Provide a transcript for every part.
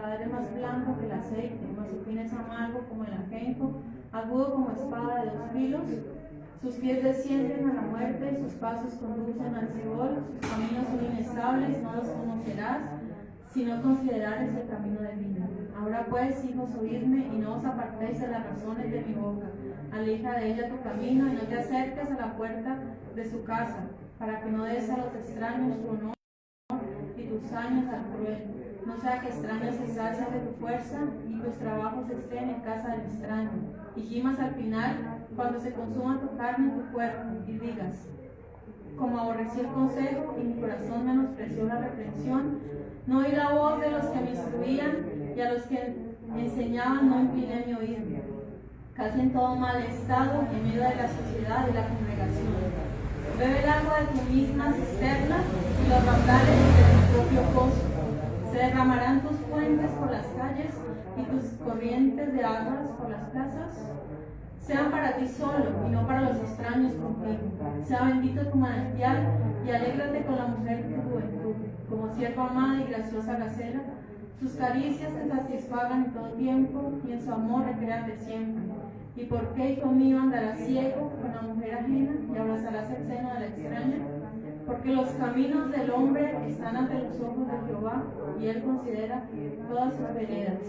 espada es más blanco que el aceite, mas su fin es amargo como el ajenjo, agudo como espada de 2 filos. Sus pies descienden a la muerte, sus pasos conducen al Seol, sus caminos son inestables, no los conocerás, si no considerares el camino de vida. Ahora pues, hijos, oídme, y no os apartéis de las razones de mi boca. Aleja de ella tu camino, y no te acerques a la puerta de su casa, para que no des a los extraños tu honor y tus años al cruel. No sea que extraños se sacien de tu fuerza, y tus trabajos estén en casa del extraño. Y gimas al final, cuando se consuma tu carne y tu cuerpo, y digas: como aborrecí el consejo, y mi corazón menospreció la reprensión, no oí la voz de los que me instruían, y a los que me enseñaban no incliné mi oído. Casi en todo mal estado, en medio de la sociedad y la congregación. Bebe el agua de tu misma cisterna, y los raudales de tu propio pozo. Se derramarán tus fuentes por las calles, y tus corrientes de aguas por las plazas. Sean para ti solo, y no para los extraños contigo. Sea bendito tu manantial, y alégrate con la mujer de tu juventud, como sierva amada y graciosa gacela. Sus caricias te satisfagan en todo tiempo, y en su amor recréate siempre. ¿Y por qué, hijo mío, andarás ciego con la mujer ajena, y abrazarás el seno de la extraña? Porque los caminos del hombre están ante los ojos de Jehová, y él considera todas sus veredas.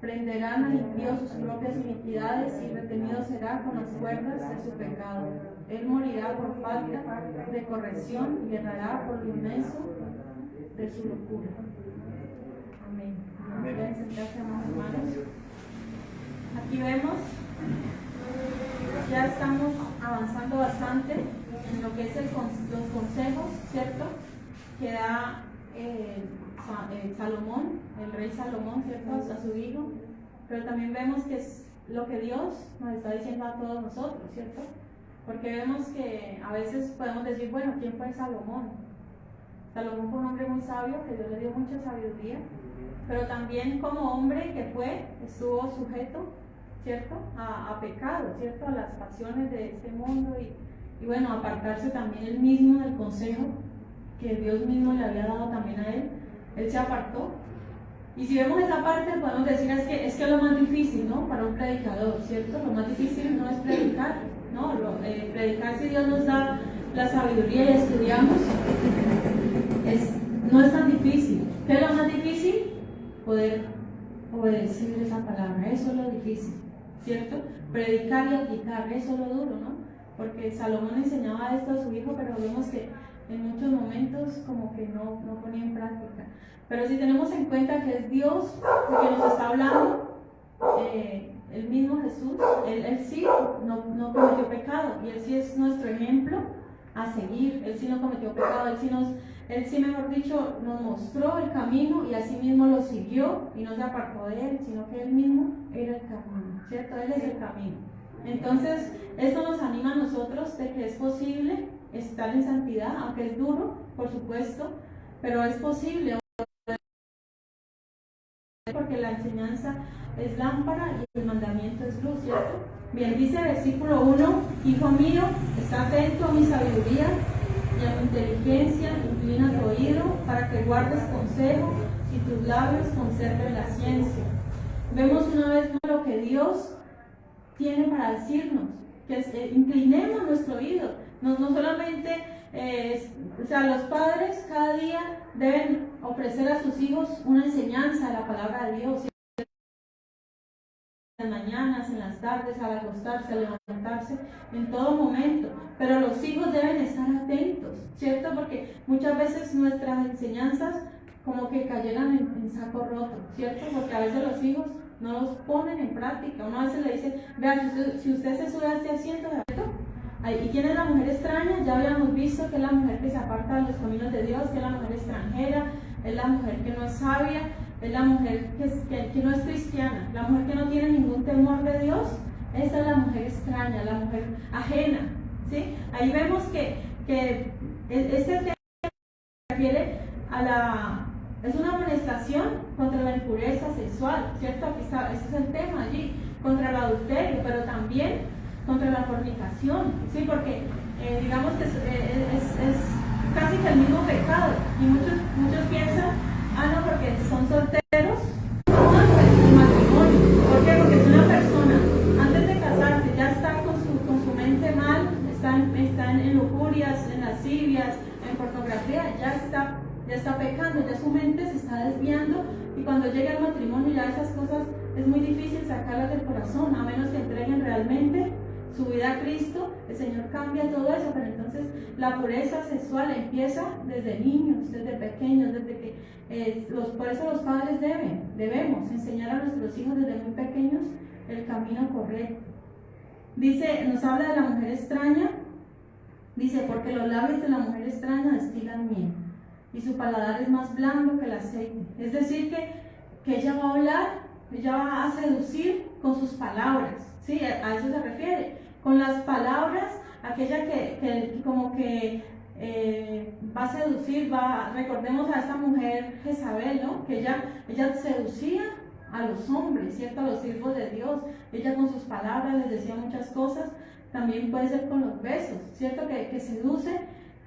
Prenderán al impío sus propias iniquidades, y retenido será con las cuerdas de su pecado. Él morirá por falta de corrección, y errará por lo inmenso de su locura. Amén. Pueden sentarse, hermanos. Aquí vemos, ya estamos avanzando bastante en lo que es los consejos, ¿cierto?, que da Salomón, el rey Salomón, ¿cierto?, a su hijo. Pero también vemos que es lo que Dios nos está diciendo a todos nosotros, ¿cierto? Porque vemos que a veces podemos decir, bueno, ¿quién fue Salomón? Salomón fue un hombre muy sabio, que Dios le dio mucha sabiduría, pero también como hombre que estuvo sujeto, ¿cierto?, a pecado, ¿cierto?, a las pasiones de este mundo, y bueno, apartarse también él mismo del consejo que Dios mismo le había dado también a él. Él se apartó. Y si vemos esa parte, podemos decir es que es lo más difícil, ¿no?, para un predicador, ¿cierto? Lo más difícil no es predicar, ¿no? Predicar, si Dios nos da la sabiduría y estudiamos, no es tan difícil. ¿Qué es lo más difícil? Poder obedecer esa palabra, eso es lo difícil, ¿cierto? Predicar y aplicar, eso es lo duro, ¿no? Porque Salomón enseñaba esto a su hijo, pero vemos que en muchos momentos como que no ponía en práctica. Pero si tenemos en cuenta que es Dios el que nos está hablando, el mismo Jesús, él sí no cometió pecado, y él sí es nuestro ejemplo a seguir. Él sí no cometió pecado, él sí, mejor dicho, nos mostró el camino, y así mismo lo siguió, y no se apartó de él, sino que él mismo era el camino, ¿cierto? Él es el camino. Entonces, esto nos anima a nosotros de que es posible estar en santidad, aunque es duro, por supuesto, pero es posible, porque la enseñanza es lámpara y el mandamiento es luz, ¿cierto? Bien, dice versículo 1: hijo mío, está atento a mi sabiduría y a mi inteligencia, inclina tu oído para que guardes consejo y tus labios conserven la ciencia. Vemos una vez más lo que Dios tiene para decirnos, que inclinemos nuestro oído. No solamente, los padres cada día deben ofrecer a sus hijos una enseñanza de la palabra de Dios, en las mañanas, en las tardes, al acostarse, al levantarse, en todo momento. Pero los hijos deben estar atentos, ¿cierto? Porque muchas veces nuestras enseñanzas como que cayeran en saco roto, ¿cierto? Porque a veces los hijos no los ponen en práctica. Uno a veces le dice, vea, si usted se sube a este asiento, ¿cierto? ¿Y quién es la mujer extraña? Ya habíamos visto que es la mujer que se aparta de los caminos de Dios, que es la mujer extranjera, es la mujer que no es sabia, es la mujer que no es cristiana, la mujer que no tiene ningún temor de Dios. Esa es la mujer extraña, la mujer ajena, ¿sí? Ahí vemos que este tema se refiere es una amonestación contra la impureza sexual, ¿cierto? Aquí está, ese es el tema allí, contra el adulterio, pero también contra la fornicación, ¿sí? Porque digamos que es casi que el mismo pecado, y muchos piensan, no, porque son solteros, ya está pecando, ya su mente se está desviando, y cuando llega el matrimonio ya esas cosas es muy difícil sacarlas del corazón, a menos que entreguen realmente su vida a Cristo. El Señor cambia todo eso, pero entonces la pureza sexual empieza desde niños, desde pequeños, desde que por eso los padres debemos enseñar a nuestros hijos desde muy pequeños el camino correcto. Dice, nos habla de la mujer extraña, dice, porque los labios de la mujer extraña destilan miel, y su paladar es más blando que el aceite. Es decir, que ella va a hablar, ella va a seducir con sus palabras, ¿sí? A eso se refiere, con las palabras, aquella que como que va a seducir, recordemos a esta mujer Jezabel, ¿no? Que ella seducía a los hombres, ¿cierto? A los siervos de Dios. Ella con sus palabras les decía muchas cosas. También puede ser con los besos, ¿cierto? Que seduce.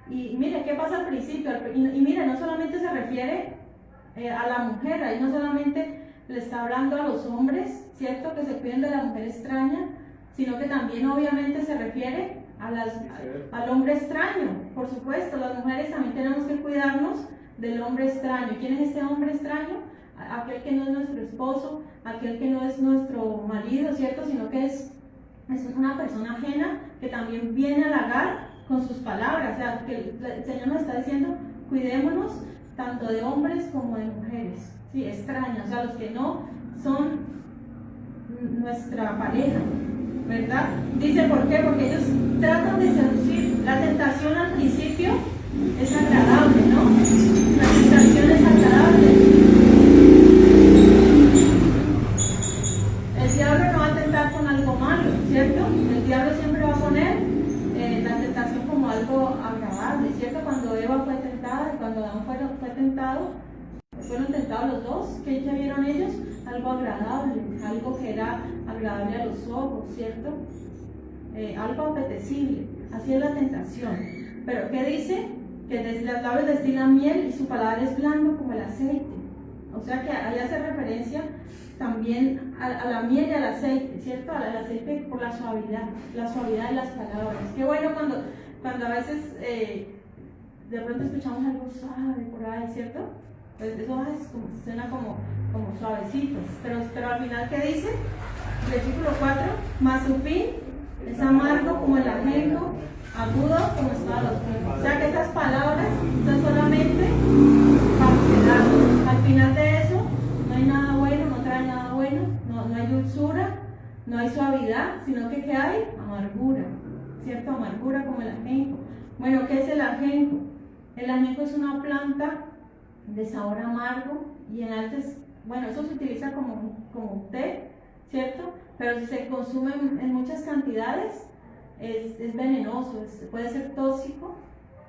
Y mire, ¿qué pasa al principio? Y mire, no solamente se refiere a la mujer, ahí no solamente le está hablando a los hombres, ¿cierto? Que se cuiden de la mujer extraña, sino que también obviamente se refiere al hombre extraño. Por supuesto, las mujeres también tenemos que cuidarnos del hombre extraño. ¿Quién es este hombre extraño? Aquel que no es nuestro esposo, aquel que no es nuestro marido, ¿cierto? Sino que es una persona ajena que también viene a halagar con sus palabras. O sea, que el Señor nos está diciendo, cuidémonos tanto de hombres como de mujeres, ¿sí? Extraños, o sea, los que no son nuestra pareja, ¿verdad? Dice, ¿por qué? Porque ellos tratan de seducir. La tentación al principio es agradable, ¿no? La tentación es agradable. El diablo no va a tentar con algo malo, ¿cierto? El diablo siempre va a poner la tentación como algo agradable, ¿cierto? Cuando Eva fue tentada y cuando Adán fue tentado, fueron tentados los dos. ¿Qué vieron ellos? Algo agradable, algo que era agradable a los ojos, ¿cierto? Algo apetecible. Así es la tentación. Pero ¿qué dice? Que desde los labios destilan miel y su paladar es blando como el aceite. O sea que ahí hace referencia también a la miel y al aceite, ¿cierto? Al aceite por la suavidad de las palabras. Qué bueno cuando a veces de pronto escuchamos algo suave por ahí, ¿cierto? Pues eso suena como suavecito, pero al final, ¿qué dice? Versículo 4, mas su fin es amargo como el ajenjo, agudo como espada oscura. O sea que esas palabras son solamente para al final de eso no hay nada bueno, no trae nada bueno, no hay dulzura, no hay suavidad, sino que ¿qué hay? Amargura, ¿cierto? Amargura como el ajenjo. Bueno, ¿qué es el ajenjo? El ajenjo es una planta de sabor amargo y en antes, bueno, eso se utiliza como té, ¿cierto? Pero si se consume en muchas cantidades es venenoso, puede ser tóxico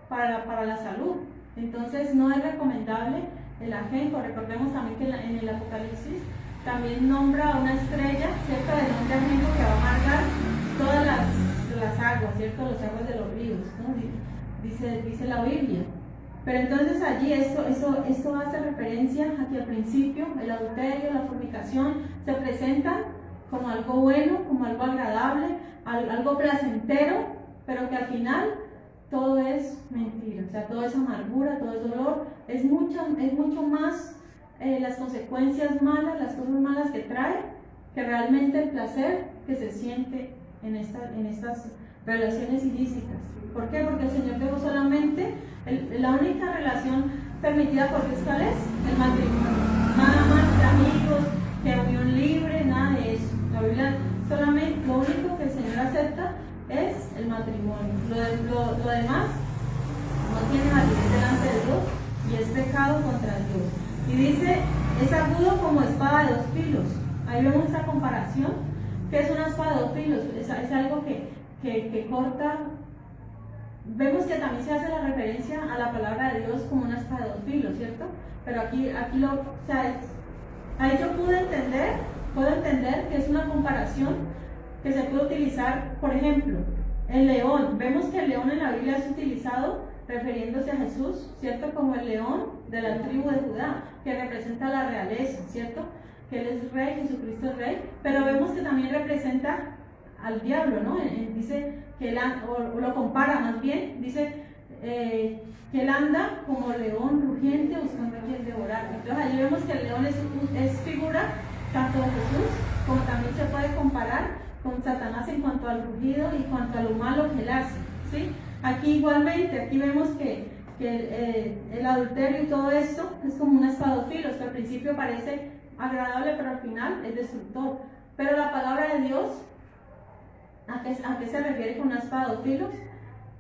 para la salud. Entonces no es recomendable el ajenjo. Recordemos también que en el Apocalipsis también nombra a una estrella, ¿cierto? De nombre ajenjo, que va a amargar todas las aguas, ¿cierto? Las aguas de los ríos, ¿no? Dice la Biblia. Pero entonces allí esto hace referencia a que al principio el adulterio, la fornicación se presentan como algo bueno, como algo agradable, algo placentero, pero que al final todo es mentira, o sea, todo es amargura, todo es dolor, es mucho más las consecuencias malas, las cosas malas que trae, que realmente el placer que se siente en estas relaciones ilícitas. ¿Por qué? Porque el Señor dejó solamente la única relación permitida por Dios, ¿cuál es? El matrimonio. Nada más de amigos, que unión libre, nada de eso. La Biblia solamente, lo único que el Señor acepta es el matrimonio. Lo demás no tiene validez delante de Dios y es pecado contra Dios. Y dice, es agudo como espada de dos filos. Ahí vemos esa comparación. ¿Qué es una espada de dos filos? Es algo que corta. Vemos que también se hace la referencia a la palabra de Dios como una espada de dos filos, ¿cierto? Pero aquí o sea, ahí yo puedo entender que es una comparación que se puede utilizar, por ejemplo, el león. Vemos que el león en la Biblia es utilizado refiriéndose a Jesús, ¿cierto? Como el león de la tribu de Judá, que representa la realeza, ¿cierto? Que Él es rey, Jesucristo es rey, pero vemos que también representa al diablo, ¿no? Dice que o lo compara más bien, dice que él anda como león rugiente buscando a quien devorar. Entonces allí vemos que el león es figura tanto de Jesús como también se puede comparar con Satanás en cuanto al rugido y cuanto a lo malo que él hace, ¿sí? Aquí igualmente, aquí vemos que el adulterio y todo esto es como una espada de filos, que al principio parece agradable pero al final es destructor. Pero la palabra de Dios, ¿a qué se refiere con una espada de filos?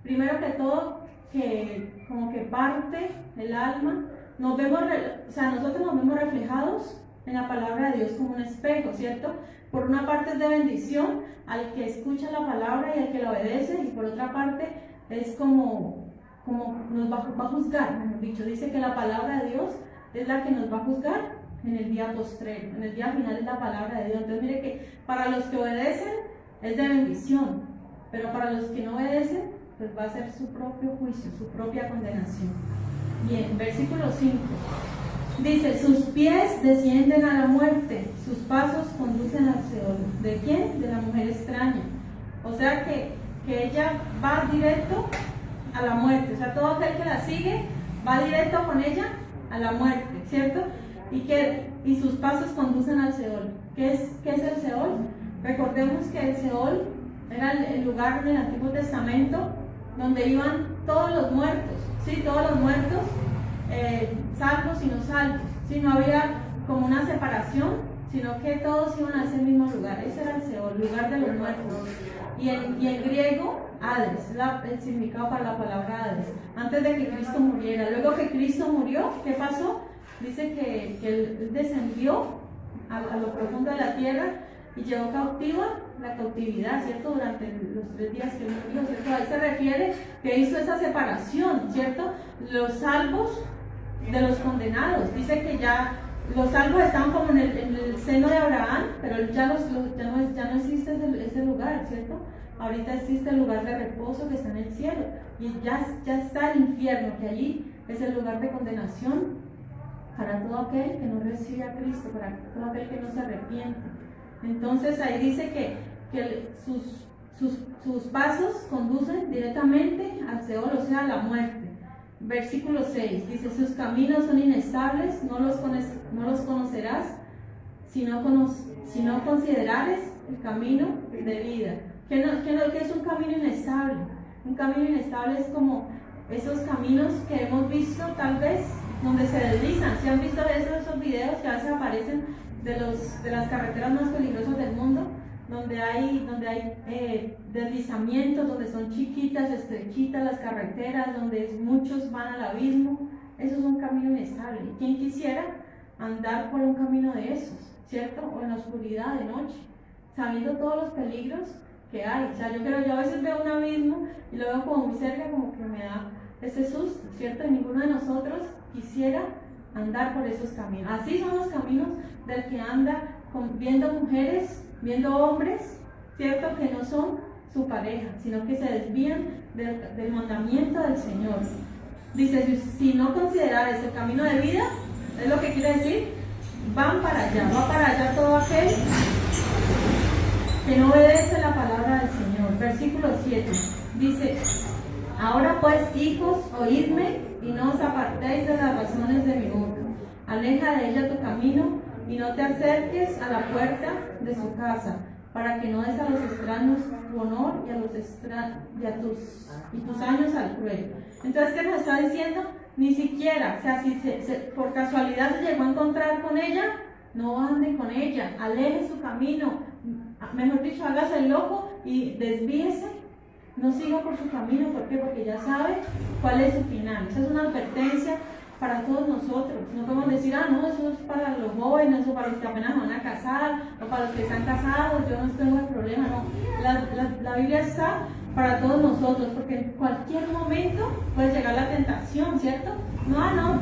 Primero que todo, que como que parte el alma, nosotros nos vemos reflejados en la palabra de Dios como un espejo, ¿cierto? Por una parte es de bendición al que escucha la palabra y al que la obedece, y por otra parte es como nos va a juzgar, mejor dicho. Dice que la palabra de Dios es la que nos va a juzgar en el día postrero, en el día final es la palabra de Dios. Entonces mire que para los que obedecen es de bendición, pero para los que no obedecen, pues va a ser su propio juicio, su propia condenación. Bien, versículo 5. Dice, sus pies descienden a la muerte, sus pasos conducen al Seol. ¿De quién? De la mujer extraña. O sea que ella va directo a la muerte. O sea, todo aquel que la sigue va directo con ella a la muerte, ¿cierto? Y sus pasos conducen al Seol. ¿Qué es el Seol? Recordemos que el Seol era el lugar en el Antiguo Testamento donde iban todos los muertos, ¿sí? Todos los muertos, salvos y no salvos, ¿sí? No había como una separación, sino que todos iban a ese mismo lugar. Ese era el Seol, lugar de los muertos. Y en griego, Hades, el significado para la palabra Hades, antes de que Cristo muriera. Luego que Cristo murió, ¿qué pasó? Dice que él descendió a lo profundo de la tierra y llevó cautiva la cautividad, ¿cierto? Durante los 3 días que él murió, ¿cierto? A él se refiere que hizo esa separación, ¿cierto? Los salvos de los condenados. Dice que ya los salvos estaban como en el seno de Abraham, pero ya no existe ese lugar, ¿cierto? Ahorita existe el lugar de reposo que está en el cielo, y ya está el infierno, que allí es el lugar de condenación para todo aquel que no recibe a Cristo, para todo aquel que no se arrepiente. Entonces ahí dice que sus pasos conducen directamente al Seol, o sea, a la muerte. Versículo 6 dice, sus caminos son inestables, no los conocerás si no considerares el camino de vida. ¿Qué es un camino inestable? Un camino inestable es como esos caminos que hemos visto tal vez donde se deslizan. ¿Sí han visto esos videos que a veces aparecen de las carreteras más peligrosas del mundo? Donde hay deslizamientos, donde son chiquitas, estrechitas las carreteras, donde muchos van al abismo. Eso es un camino inestable. ¿Quién quisiera andar por un camino de esos, cierto? O en la oscuridad de noche, sabiendo todos los peligros que hay. O sea, yo a veces veo un abismo y lo veo como muy cerca, como que me da ese susto, ¿cierto? Y ninguno de nosotros quisiera andar por esos caminos. Así son los caminos del que anda viendo mujeres, viendo hombres, ¿cierto? Que no son su pareja, sino que se desvían del mandamiento del Señor. Dice, si no considerares el camino de vida, es lo que quiere decir, va para allá todo aquel que no obedece la palabra del Señor. Versículo 7 dice, ahora pues, hijos, oídme y no os apartéis de las razones de mi boca. Aleja de ella tu camino y no te acerques a la puerta de su casa, para que no des a los extraños tu honor y tus años al cruel. Entonces, ¿qué nos está diciendo? Ni siquiera, o sea, si por casualidad se llegó a encontrar con ella, no ande con ella, aleje su camino, mejor dicho, hágase el loco y desvíese, no siga por su camino. ¿Por qué? Porque ya sabe cuál es su final. Esa es una advertencia para todos nosotros. No podemos decir, no, eso es para los jóvenes o para los que apenas van a casar o para los que están casados, yo no tengo el problema. No, la Biblia está para todos nosotros, porque en cualquier momento puede llegar la tentación, ¿cierto? No,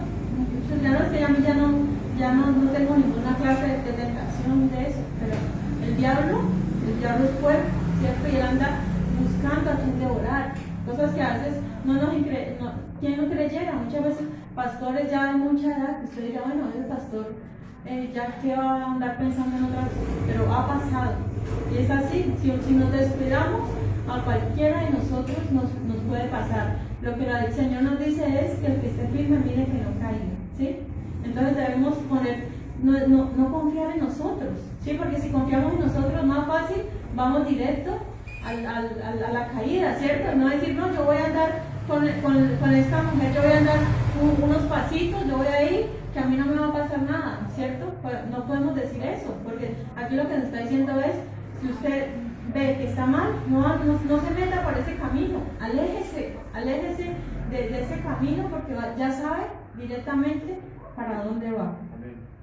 ya no es que a mí ya no tengo ninguna clase de tentación de eso, pero el diablo es fuerte, ¿cierto? Y él anda buscando a quien devorar, cosas que a veces ¿quién no creyera? Muchas veces pastores ya de mucha edad, que usted dirá, bueno, ese pastor ya que va a andar pensando en otra cosa, pero ha pasado, y es así. Si nos descuidamos, a cualquiera de nosotros nos puede pasar. Lo que el Señor nos dice es que el que esté firme mire que no caiga, ¿sí? Entonces debemos no confiar en nosotros, ¿sí? Porque si confiamos en nosotros, más fácil vamos directo a la caída, ¿cierto? No decir, no, yo voy a andar con esta mujer, yo voy a andar unos pasitos, yo voy a ir, que a mí no me va a pasar nada, ¿cierto? Pues no podemos decir eso, porque aquí lo que nos está diciendo es, si usted ve que está mal, no se meta por ese camino, aléjese de ese camino, porque ya sabe directamente para dónde va.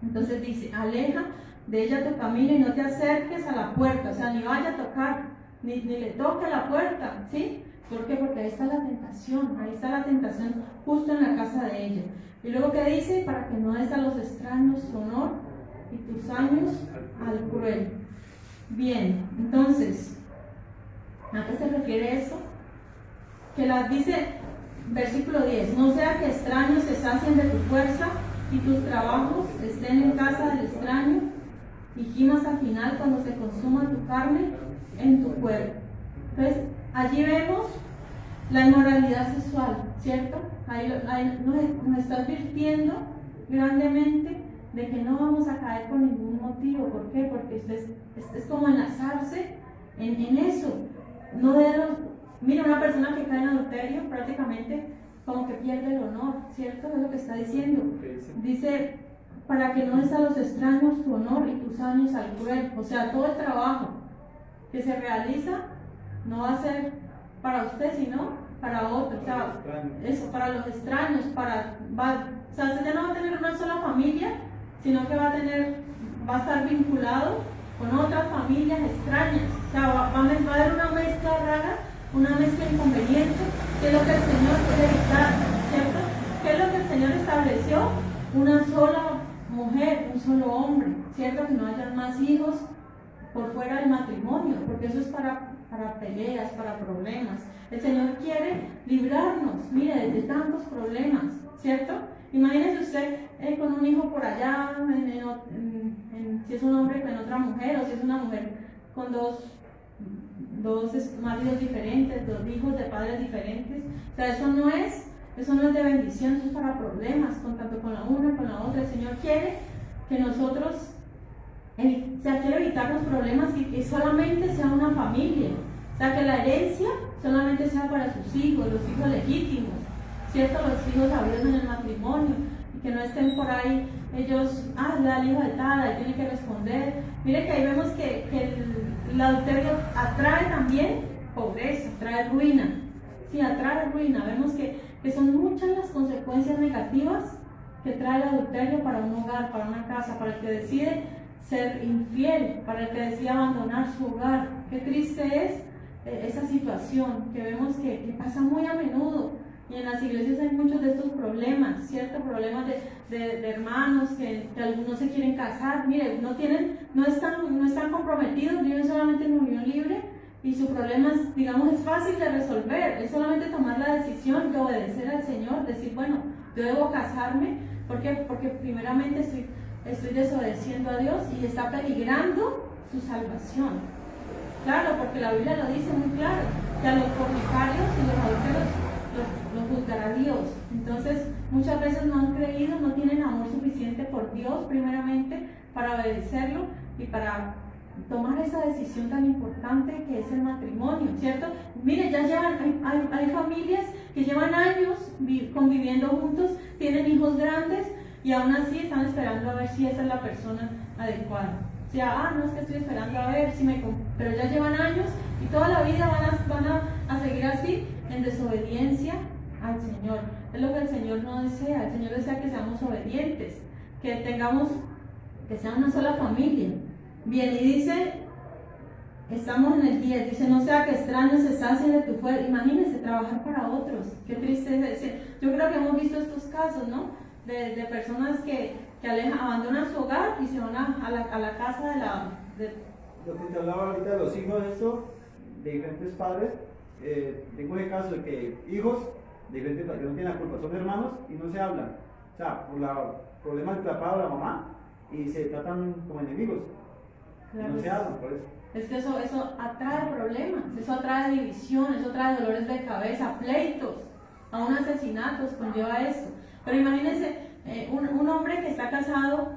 Entonces dice, aleja de ella tu camino y no te acerques a la puerta, o sea, ni vaya a tocar, ni le toque la puerta, ¿sí? ¿Por qué? Porque ahí está la tentación justo en la casa de ella. Y luego que dice, para que no des a los extraños tu honor y tus años al cruel. Bien, entonces, ¿a qué se refiere eso? Que dice, versículo 10, no sea que extraños se sacien de tu fuerza y tus trabajos estén en casa del extraño, y gimas al final cuando se consuma tu carne en tu cuerpo. Entonces, allí vemos la inmoralidad sexual, ¿cierto? Ahí nos está advirtiendo grandemente de que no vamos a caer por ningún motivo. ¿Por qué? Porque es como enlazarse en eso. Mira, una persona que cae en adulterio prácticamente como que pierde el honor, ¿cierto? Es lo que está diciendo. Dice, para que no des a los extraños tu honor y tus años al cruel. O sea, todo el trabajo que se realiza no va a ser para usted, sino para otro. O sea, eso, para los extraños, o sea, usted ya no va a tener una sola familia, sino que va a estar vinculado con otras familias extrañas. O sea, va a haber una mezcla rara, una mezcla inconveniente, que es lo que el Señor quiere evitar, ¿cierto? ¿Qué es lo que el Señor estableció? Una sola mujer, un solo hombre, ¿cierto? Que no hayan más hijos por fuera del matrimonio, porque eso es para peleas, para problemas. El Señor quiere librarnos, mire, de tantos problemas, ¿cierto? Imagínese usted con un hijo por allá, si es un hombre con otra mujer, o si es una mujer con dos maridos diferentes, dos hijos de padres diferentes. O sea, eso no es de bendición, eso es para problemas, tanto con la una como con la otra. El Señor quiere que nosotros, quiere evitar los problemas y que solamente sea una familia. O sea, que la herencia solamente sea para sus hijos, los hijos legítimos, ¿cierto? Los hijos habidos en el matrimonio, y que no estén por ahí ellos, le da el hijo de tal, y tiene que responder. Mire que ahí vemos que el adulterio atrae también pobreza, trae ruina. Sí, atrae ruina. Vemos que son muchas las consecuencias negativas que trae el adulterio para un hogar, para una casa, para el que decide ser infiel, para el que decide abandonar su hogar. Qué triste es esa situación que vemos que pasa muy a menudo, y en las iglesias hay muchos de estos problemas, ¿cierto? Problemas de hermanos que algunos se quieren casar, mire, no están comprometidos, viven solamente en unión libre, y su problema, digamos, es fácil de resolver, es solamente tomar la decisión de obedecer al Señor, decir, bueno, yo debo casarme, ¿por qué? Porque primeramente estoy desobedeciendo a Dios y está peligrando su salvación. Claro, porque la Biblia lo dice muy claro, que a los fornicarios y los adúlteros los juzgará Dios. Entonces, muchas veces no han creído, no tienen amor suficiente por Dios, primeramente, para obedecerlo y para tomar esa decisión tan importante que es el matrimonio, ¿cierto? Mire, ya hay familias que llevan años conviviendo juntos, tienen hijos grandes y aún así están esperando a ver si esa es la persona adecuada. O sea, no es que estoy esperando a ver si pero ya llevan años y toda la vida van a seguir así, en desobediencia al Señor. Es lo que el Señor no desea. El Señor desea que seamos obedientes, que sea una sola familia. Bien, y dice, estamos en el 10, dice, no sea que extraños se sacien de tu fuerza. Imagínense, trabajar para otros. Qué triste es. Yo creo que hemos visto estos casos, ¿no? De personas que abandonan su hogar y se van a la casa Lo que te hablaba ahorita de los hijos, de diferentes padres, tengo el caso de que hijos de diferentes padres que no tienen la culpa, son hermanos y no se hablan. O sea, por problemas del papá o la mamá, y se tratan como enemigos. Claro. No se hablan por eso. Es que eso atrae problemas, eso atrae división, eso atrae dolores de cabeza, pleitos, aún asesinatos conlleva esto. Pero imagínense, un hombre que está casado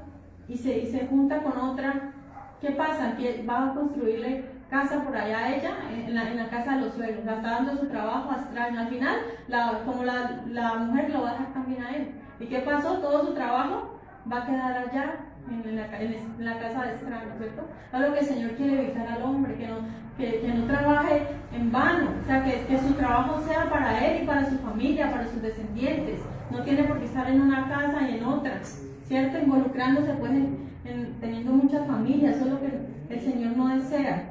y se junta con otra, ¿qué pasa? Que va a construirle casa por allá a ella, en la casa de los suegros, la está dando su trabajo extraño. Al final, la mujer lo va a dejar también a él. ¿Y qué pasó? Todo su trabajo va a quedar allá, en la casa de extraños, ¿cierto? Es lo que el Señor quiere evitar al hombre, que no trabaje en vano, o sea, que su trabajo sea para él y para su familia, para sus descendientes. No tiene por qué estar en una casa y en otra, ¿cierto? Involucrándose pues teniendo muchas familias, eso es lo que el Señor no desea.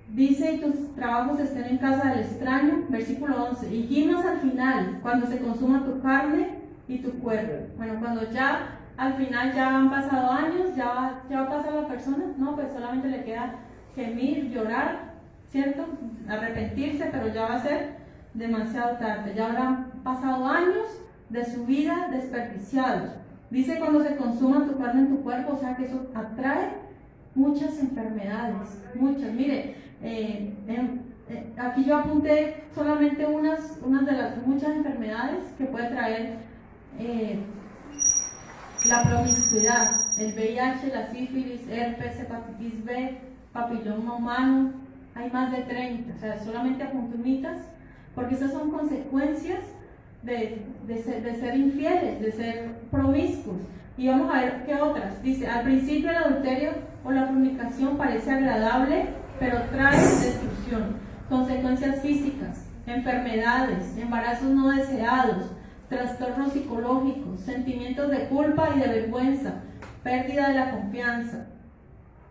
Dice, y tus trabajos estén en casa del extraño, versículo 11, y gimas al final, cuando se consuma tu carne y tu cuerpo. Bueno, cuando ya al final ya han pasado años, ya va a pasar la persona, no, pues solamente le queda gemir, llorar, ¿cierto? Arrepentirse, pero ya va a ser demasiado tarde, ya habrán pasado años de su vida desperdiciados. Dice, cuando se consuma tu carne en tu cuerpo, o sea que eso atrae muchas enfermedades, muchas. Mire, aquí yo apunté solamente unas de las muchas enfermedades que puede traer la promiscuidad, el VIH, la sífilis, herpes, hepatitis B, papiloma humano. Hay más de 30, o sea, solamente apunté unitas, porque estas son consecuencias de ser infieles, de ser promiscuos. Y vamos a ver qué otras. Dice, al principio el adulterio o la fornicación parece agradable, pero trae destrucción, consecuencias físicas, enfermedades, embarazos no deseados, trastornos psicológicos, sentimientos de culpa y de vergüenza, pérdida de la confianza,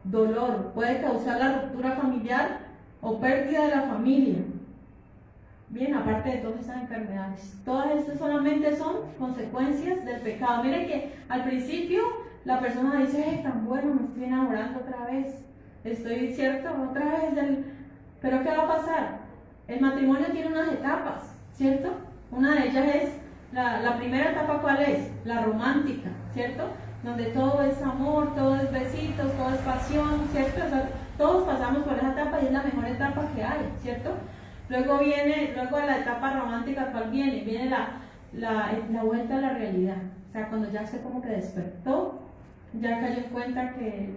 dolor, puede causar la ruptura familiar o pérdida de la familia. Bien, aparte de todas estas enfermedades, todas estas solamente son consecuencias del pecado. Miren que al principio la persona dice, tan bueno, me estoy enamorando otra vez, estoy cierto, otra vez pero ¿qué va a pasar? El matrimonio tiene unas etapas, ¿cierto? Una de ellas es, la primera etapa, ¿cuál es? La romántica, ¿cierto? Donde todo es amor, todo es besitos, todo es pasión, ¿cierto? O sea, todos pasamos por esa etapa y es la mejor etapa que hay, ¿cierto? Luego de la etapa romántica, ¿cuál viene? Viene la vuelta a la realidad. O sea, cuando ya se como que despertó, ya cayó en cuenta que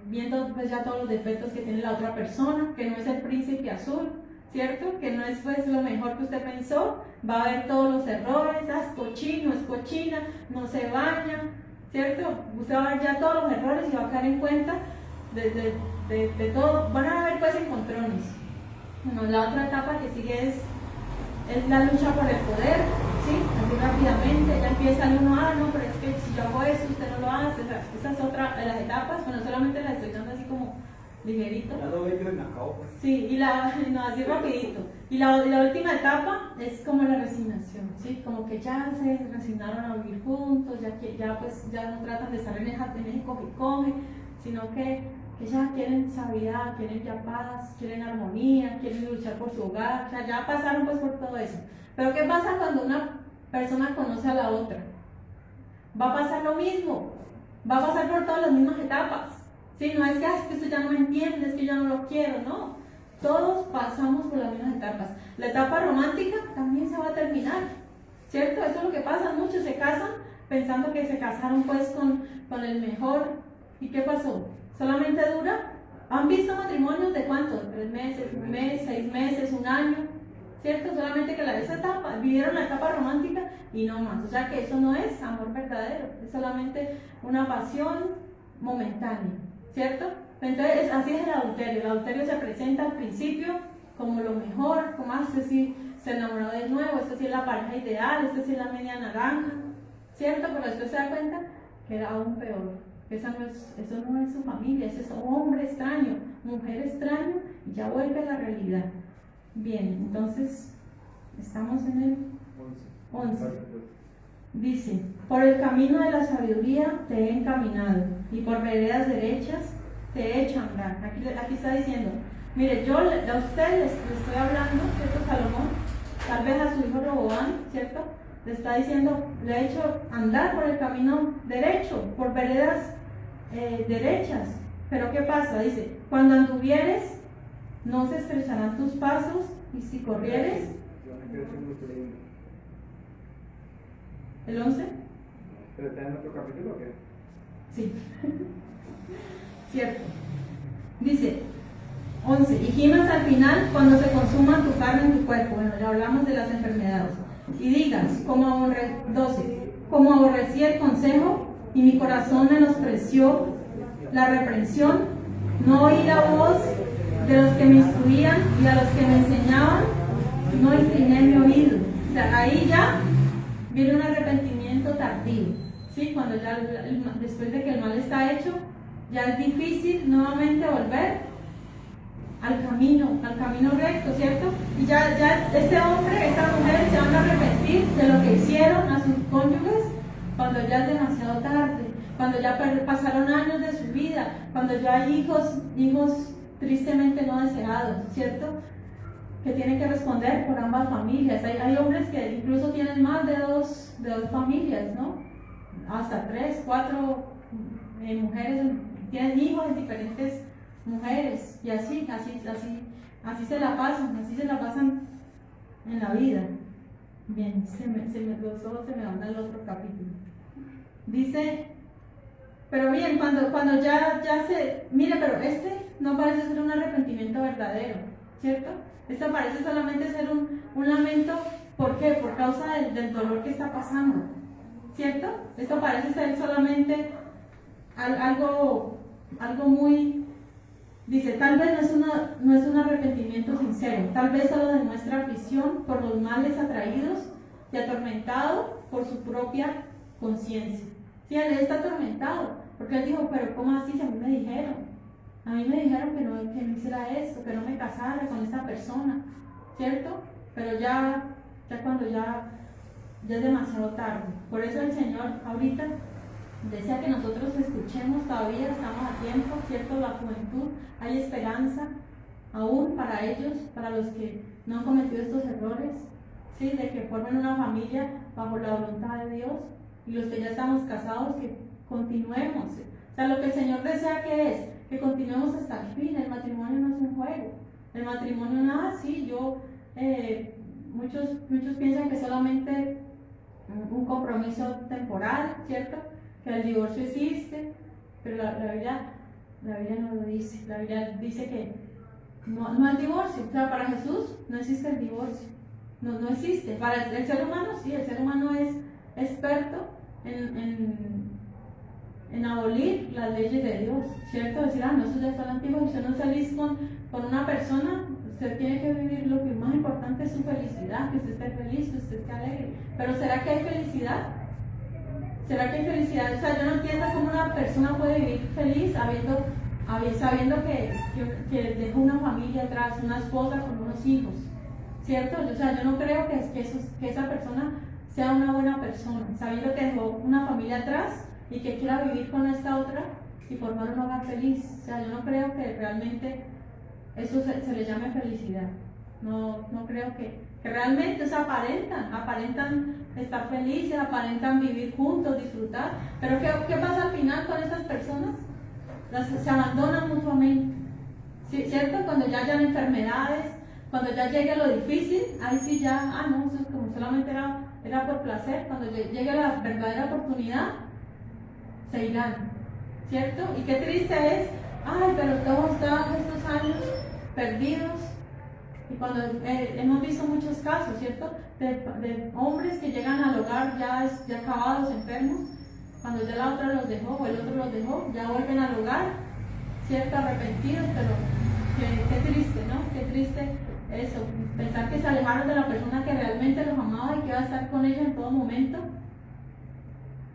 viendo pues ya todos los defectos que tiene la otra persona, que no es el príncipe azul, ¿cierto? Que no es pues lo mejor que usted pensó, va a ver todos los errores, es cochino, es cochina, no se baña, ¿cierto? Usted va a ver ya todos los errores y va a caer en cuenta de todo, van a haber pues encontrones. Bueno, la otra etapa que sigue es la lucha por el poder, ¿sí? Así rápidamente, ya empieza uno, no, pero es que si yo hago eso, usted no lo hace. O sea, esa es otra de las etapas, bueno, solamente las estoy dando así como ligerito. Ya lo veo yo en acabo. Sí, no, así rapidito. Y la última etapa es como la resignación, ¿sí? Como que ya se resignaron a vivir juntos, ya no tratan de estar en ese coge, sino que ya quieren estabilidad, quieren ya paz, quieren armonía, quieren luchar por su hogar, o sea, ya pasaron pues por todo eso. Pero ¿qué pasa cuando una persona conoce a la otra? Va a pasar lo mismo, va a pasar por todas las mismas etapas. Sí, no es que usted ya no me entiende, es que yo no lo quiero, no. Todos pasamos por las mismas etapas. La etapa romántica también se va a terminar, ¿cierto? Eso es lo que pasa, muchos se casan pensando que se casaron pues con el mejor. ¿Y qué pasó? Solamente dura. ¿Han visto matrimonios de cuánto? 3 meses, 1 mes, 6 meses, 1 año, ¿cierto? Solamente que esa etapa, vivieron la etapa romántica y no más. O sea que eso no es amor verdadero, es solamente una pasión momentánea, ¿cierto? Entonces así es el adulterio. El adulterio se presenta al principio como lo mejor, como este sí se enamoró de nuevo, esta sí es la pareja ideal, esta sí es la media naranja, ¿cierto? Pero después se da cuenta que era aún peor. Eso no es su familia, ese es un hombre extraño, mujer extraño, y ya vuelve a la realidad. Bien, entonces estamos en el 11. Dice, por el camino de la sabiduría te he encaminado, y por veredas derechas te he hecho andar. Aquí está diciendo, mire, yo a usted les estoy hablando, ¿cierto? Salomón, tal vez a su hijo Roboam, ¿cierto? Le está diciendo, le he hecho andar por el camino derecho, por veredas derechas, Pero ¿qué pasa? Dice, cuando anduvieres, no se estrecharán tus pasos, y si corrieres, ¿el 11? ¿Pero está en otro capítulo o qué? Sí, cierto. Dice, 11, y gimas al final cuando se consuma tu carne en tu cuerpo. Bueno, ya hablamos de las enfermedades. Y digas, 12, como aborrecí el consejo y mi corazón menospreció la reprensión, no oí la voz de los que me instruían y a los que me enseñaban, no incliné mi oído. O sea, ahí ya viene un arrepentimiento tardío, ¿sí? Cuando ya después de que el mal está hecho, ya es difícil nuevamente volver al camino recto, ¿cierto? Y ya este hombre, esta mujer se van a arrepentir de lo que hicieron a sus cónyuges cuando ya es demasiado tarde, cuando ya pasaron años de su vida, cuando ya hay hijos tristemente no deseados, ¿cierto? Que tienen que responder por ambas familias. Hay hombres que incluso tienen más de dos familias, ¿no? Hasta 3, 4 mujeres, tienen hijos de diferentes mujeres, y así se la pasan en la vida. Bien, los ojos se me van al otro capítulo. Dice, pero bien, cuando ya se, mire, pero este no parece ser un arrepentimiento verdadero, ¿cierto? Esto parece solamente ser un lamento. ¿Por qué? Por causa del dolor que está pasando, ¿cierto? Esto parece ser solamente algo muy, dice, tal vez no es un arrepentimiento sincero, tal vez solo demuestra aflicción por los males atraídos y atormentado por su propia conciencia. Sí, él está atormentado, porque él dijo, pero ¿cómo así? Si a mí me dijeron que no hiciera esto, que no me casara con esta persona, ¿cierto? Pero ya cuando ya es demasiado tarde. Por eso el Señor ahorita desea que nosotros escuchemos todavía, estamos a tiempo, ¿cierto? La juventud, hay esperanza aún para ellos, para los que no han cometido estos errores, ¿sí? De que formen una familia bajo la voluntad de Dios, y los que ya estamos casados, que continuemos. O sea, lo que el Señor desea que es que continuemos hasta el fin. El matrimonio no es un juego. El matrimonio nada, sí, muchos piensan que solamente un compromiso temporal, ¿cierto? Que el divorcio existe, pero la Biblia no lo dice. La Biblia dice que no hay divorcio. O sea, para Jesús no existe el divorcio. No existe. Para el ser humano sí, el ser humano es experto en abolir las leyes de Dios, ¿cierto? Decir, no, eso ya está en el antiguo, si usted no es feliz con una persona, usted tiene que vivir, lo que más importante es su felicidad, que usted esté feliz, que usted esté alegre. Pero ¿será que hay felicidad? ¿Será que hay felicidad? O sea, yo no entiendo cómo una persona puede vivir feliz sabiendo que dejó una familia atrás, una esposa con unos hijos, ¿cierto? O sea, yo no creo que esa persona sea una buena persona, sabiendo que dejó una familia atrás y que quiera vivir con esta otra y formar un hogar feliz. O sea, yo no creo que realmente eso se le llame felicidad. No creo que realmente, o sea, aparentan estar felices, aparentan vivir juntos, disfrutar, pero ¿qué pasa al final con estas personas? Se abandonan mutuamente, ¿sí? ¿Cierto? Cuando ya hayan enfermedades, cuando ya llegue lo difícil, ahí sí ya, no, eso es como solamente era por placer. Cuando llegue la verdadera oportunidad, se irán, ¿cierto? Y qué triste es, pero todos estos años perdidos. Y cuando hemos visto muchos casos, ¿cierto? De hombres que llegan al hogar ya acabados, enfermos, cuando ya la otra los dejó o el otro los dejó, ya vuelven al hogar, ¿cierto? Arrepentidos, pero qué triste, ¿no? Qué triste eso, pensar que se alejaron de la persona que realmente los amaba y que iba a estar con ellos en todo momento,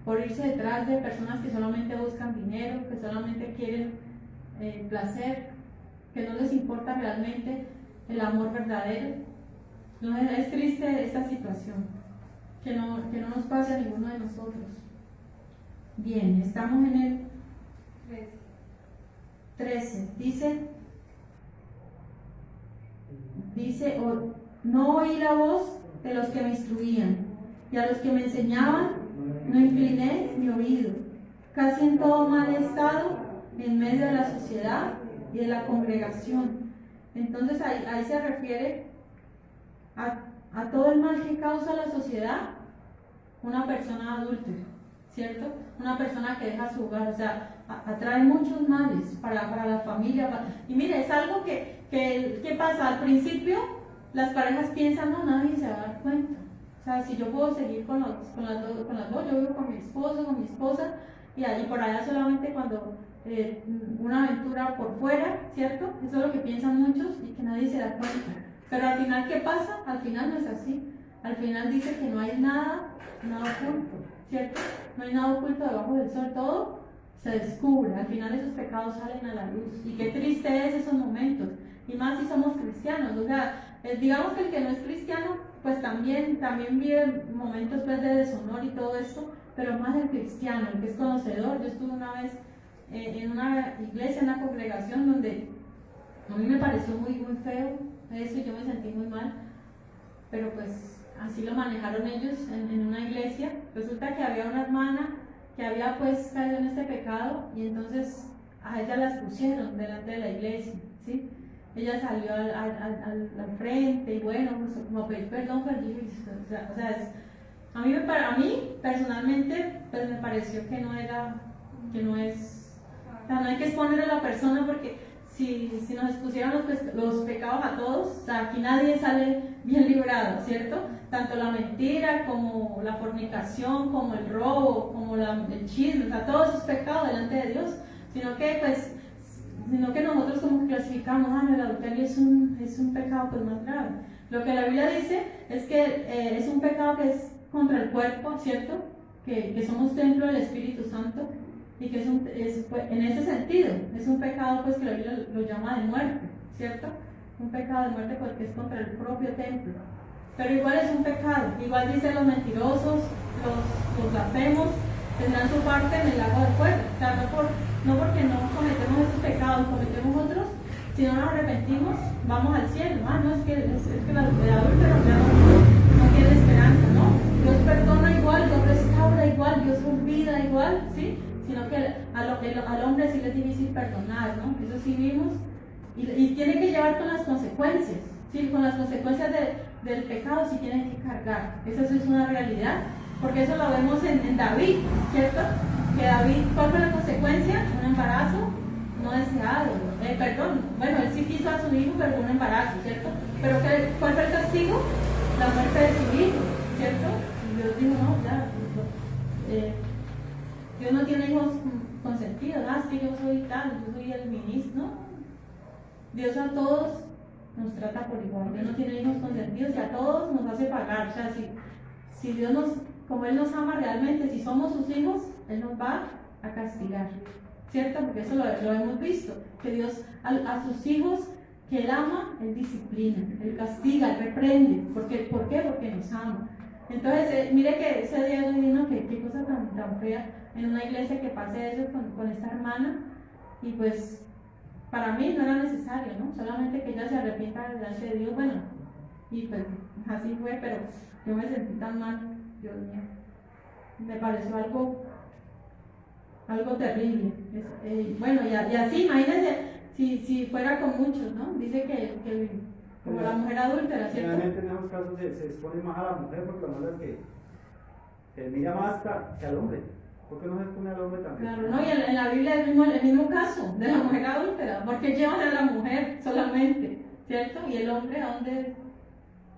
por irse detrás de personas que solamente buscan dinero, que solamente quieren placer, que no les importa realmente el amor verdadero. No, es triste esta situación, que no nos pase a ninguno de nosotros. Bien, estamos en el 13. Dice, no oí la voz de los que me instruían, y a los que me enseñaban no incliné mi oído. Casi en todo mal estado en medio de la sociedad y de la congregación. Entonces ahí se refiere a todo el mal que causa la sociedad una persona adúltera, ¿cierto? Una persona que deja su hogar, o sea, atrae muchos males para la familia. Y mire, es algo ¿qué pasa? Al principio las parejas piensan, no, nadie se va a dar cuenta. O sea, si yo puedo seguir con las dos, yo vivo con mi esposo, con mi esposa, y allí por allá solamente cuando una aventura por fuera, ¿cierto? Eso es lo que piensan muchos y que nadie se da cuenta. Pero al final, ¿qué pasa? Al final no es así. Al final dice que no hay nada oculto, ¿cierto? No hay nada oculto debajo del sol, todo se descubre. Al final esos pecados salen a la luz. Y qué triste es esos momentos. Y más si somos cristianos. O sea, digamos que el que no es cristiano, pues también vive momentos pues, de deshonor y todo esto, pero más el cristiano, el que es conocedor. Yo estuve una vez en una iglesia, en una congregación donde a mí me pareció muy, muy feo eso y yo me sentí muy mal, pero pues así lo manejaron ellos en una iglesia. Resulta que había una hermana que había pues caído en este pecado y entonces a ella la expusieron delante de la iglesia, ¿sí? Ella salió al frente y bueno, pues como pedir perdón, pero o sea a mí personalmente pues me pareció que no es, o sea, no hay que exponer a la persona porque si nos expusieran los pecados a todos, o sea, aquí nadie sale bien librado, ¿cierto? Tanto la mentira como la fornicación, como el robo, como el chisme, o sea, todos esos pecados delante de Dios, sino que nosotros como clasificamos, el adulterio es un pecado pues más grave. Lo que la Biblia dice es que es un pecado que es contra el cuerpo, ¿cierto? Que somos templo del Espíritu Santo y que en ese sentido es un pecado pues que la Biblia lo llama de muerte, ¿cierto? Un pecado de muerte porque es contra el propio templo. Pero igual es un pecado, igual dicen los mentirosos, los blasfemos, tendrán su parte en el lago de fuego. O sea, no porque no cometemos esos pecados, cometemos otros, si no nos arrepentimos, vamos al cielo. No es que el adúltero no tiene esperanza, ¿no? Dios perdona igual, Dios restaura igual, Dios olvida igual, ¿sí? Sino que al hombre sí le es difícil perdonar, ¿no? Eso sí vimos, y tiene que llevar con las consecuencias, ¿sí? Con las consecuencias del pecado sí tiene que cargar. Eso es una realidad, porque eso lo vemos en David, ¿cierto? Que David, ¿cuál fue la consecuencia? Un embarazo no deseado, bueno, él sí quiso a su hijo, pero fue un embarazo, ¿cierto? Pero ¿cuál fue el castigo? La muerte de su hijo, ¿cierto? Y Dios dijo, no, ya, Dios no tiene hijos consentidos, es que yo soy tal, yo soy el ministro, ¿no? Dios a todos nos trata por igual, Dios no tiene hijos consentidos y a todos nos hace pagar. O sea, si Dios como Él nos ama realmente, si somos sus hijos, Él nos va a castigar, ¿cierto? Porque eso lo hemos visto, que Dios a sus hijos que Él ama, Él disciplina, Él castiga, Él reprende. ¿Por qué? Porque nos ama. Entonces, mire que ese día yo dije, no, qué cosa tan fea en una iglesia que pase eso con esta hermana, y pues para mí no era necesario, ¿no? Solamente que ella se arrepienta delante de Dios, bueno, y pues así fue, pero yo me sentí tan mal, Dios mío, me pareció algo terrible. Bueno, y así, imagínense, si fuera con muchos, ¿no? Dice que como la mujer adúltera, ¿cierto? Generalmente en esos casos se expone más a la mujer, porque la mujer es que se mira más que al hombre. ¿Por qué no se expone al hombre también? Claro, no, y en la Biblia es el mismo caso de la mujer adúltera, porque llevan a la mujer solamente, ¿cierto? Y el hombre, ¿a dónde?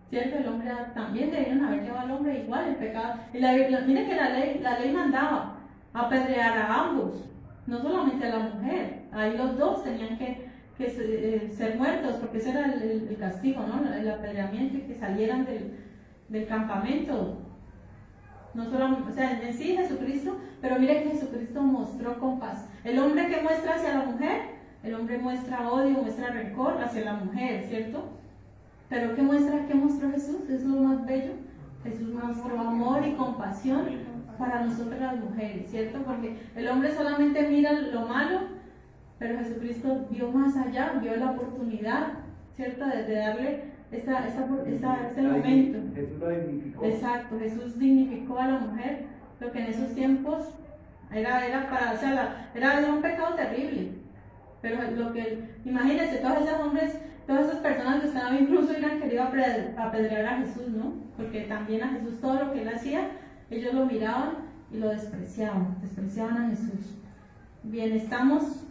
¿Cierto? El hombre también debieron haber llevado al hombre igual el pecado. Y mire que la ley mandaba apedrear a ambos, no solamente a la mujer. Ahí los dos tenían que ser muertos, porque ese era el castigo, ¿no? El apedreamiento, y que salieran del campamento. No solo, o sea, en sí Jesucristo, pero mire que Jesucristo mostró compasión. El hombre que muestra hacia la mujer, el hombre muestra odio, muestra rencor hacia la mujer, ¿cierto? Pero ¿qué mostró Jesús? Eso es lo más bello. Jesús mostró amor y compasión para nosotras las mujeres, ¿cierto? Porque el hombre solamente mira lo malo, pero Jesucristo vio más allá, vio la oportunidad, ¿cierto? De darle este momento. Jesús la dignificó. Exacto, Jesús dignificó a la mujer, lo que en esos tiempos Era un pecado terrible. Pero imagínense, todos esos hombres, todas esas personas que estaban incluso hubieran querido apedrear a Jesús, ¿no? Porque también a Jesús todo lo que él hacía, ellos lo miraban y lo despreciaban a Jesús. Bien, estamos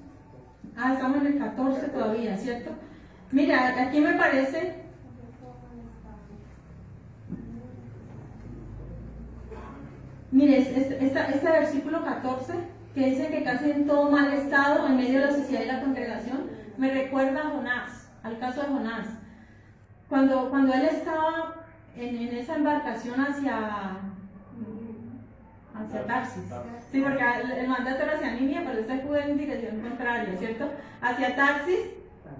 en el 14 todavía, ¿cierto? Mira, aquí me parece... Mire, este versículo 14, que dice que casi en todo mal estado, en medio de la sociedad y la congregación, me recuerda a Jonás, al caso de Jonás. Cuando él estaba en esa embarcación hacia Tarsis, sí, porque el mandato era hacia Nínive, pero él se fue en dirección contraria, ¿cierto? Hacia Tarsis,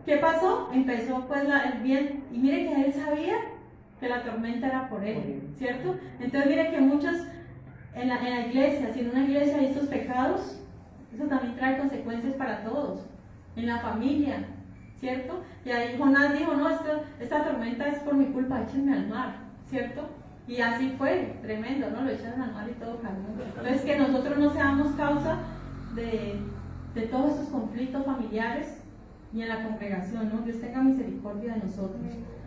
¿qué pasó? Empezó pues el viento, y mire que él sabía que la tormenta era por él, ¿cierto? Entonces mire que muchos en la iglesia, si en una iglesia hay estos pecados, eso también trae consecuencias para todos, en la familia, ¿cierto? Y ahí Jonás dijo, no, esta tormenta es por mi culpa, échenme al mar, ¿cierto? Y así fue, tremendo, ¿no? Lo echaron al mar y todo calmó. Entonces que nosotros no seamos causa de todos estos conflictos familiares y en la congregación, ¿no? Dios tenga misericordia de nosotros.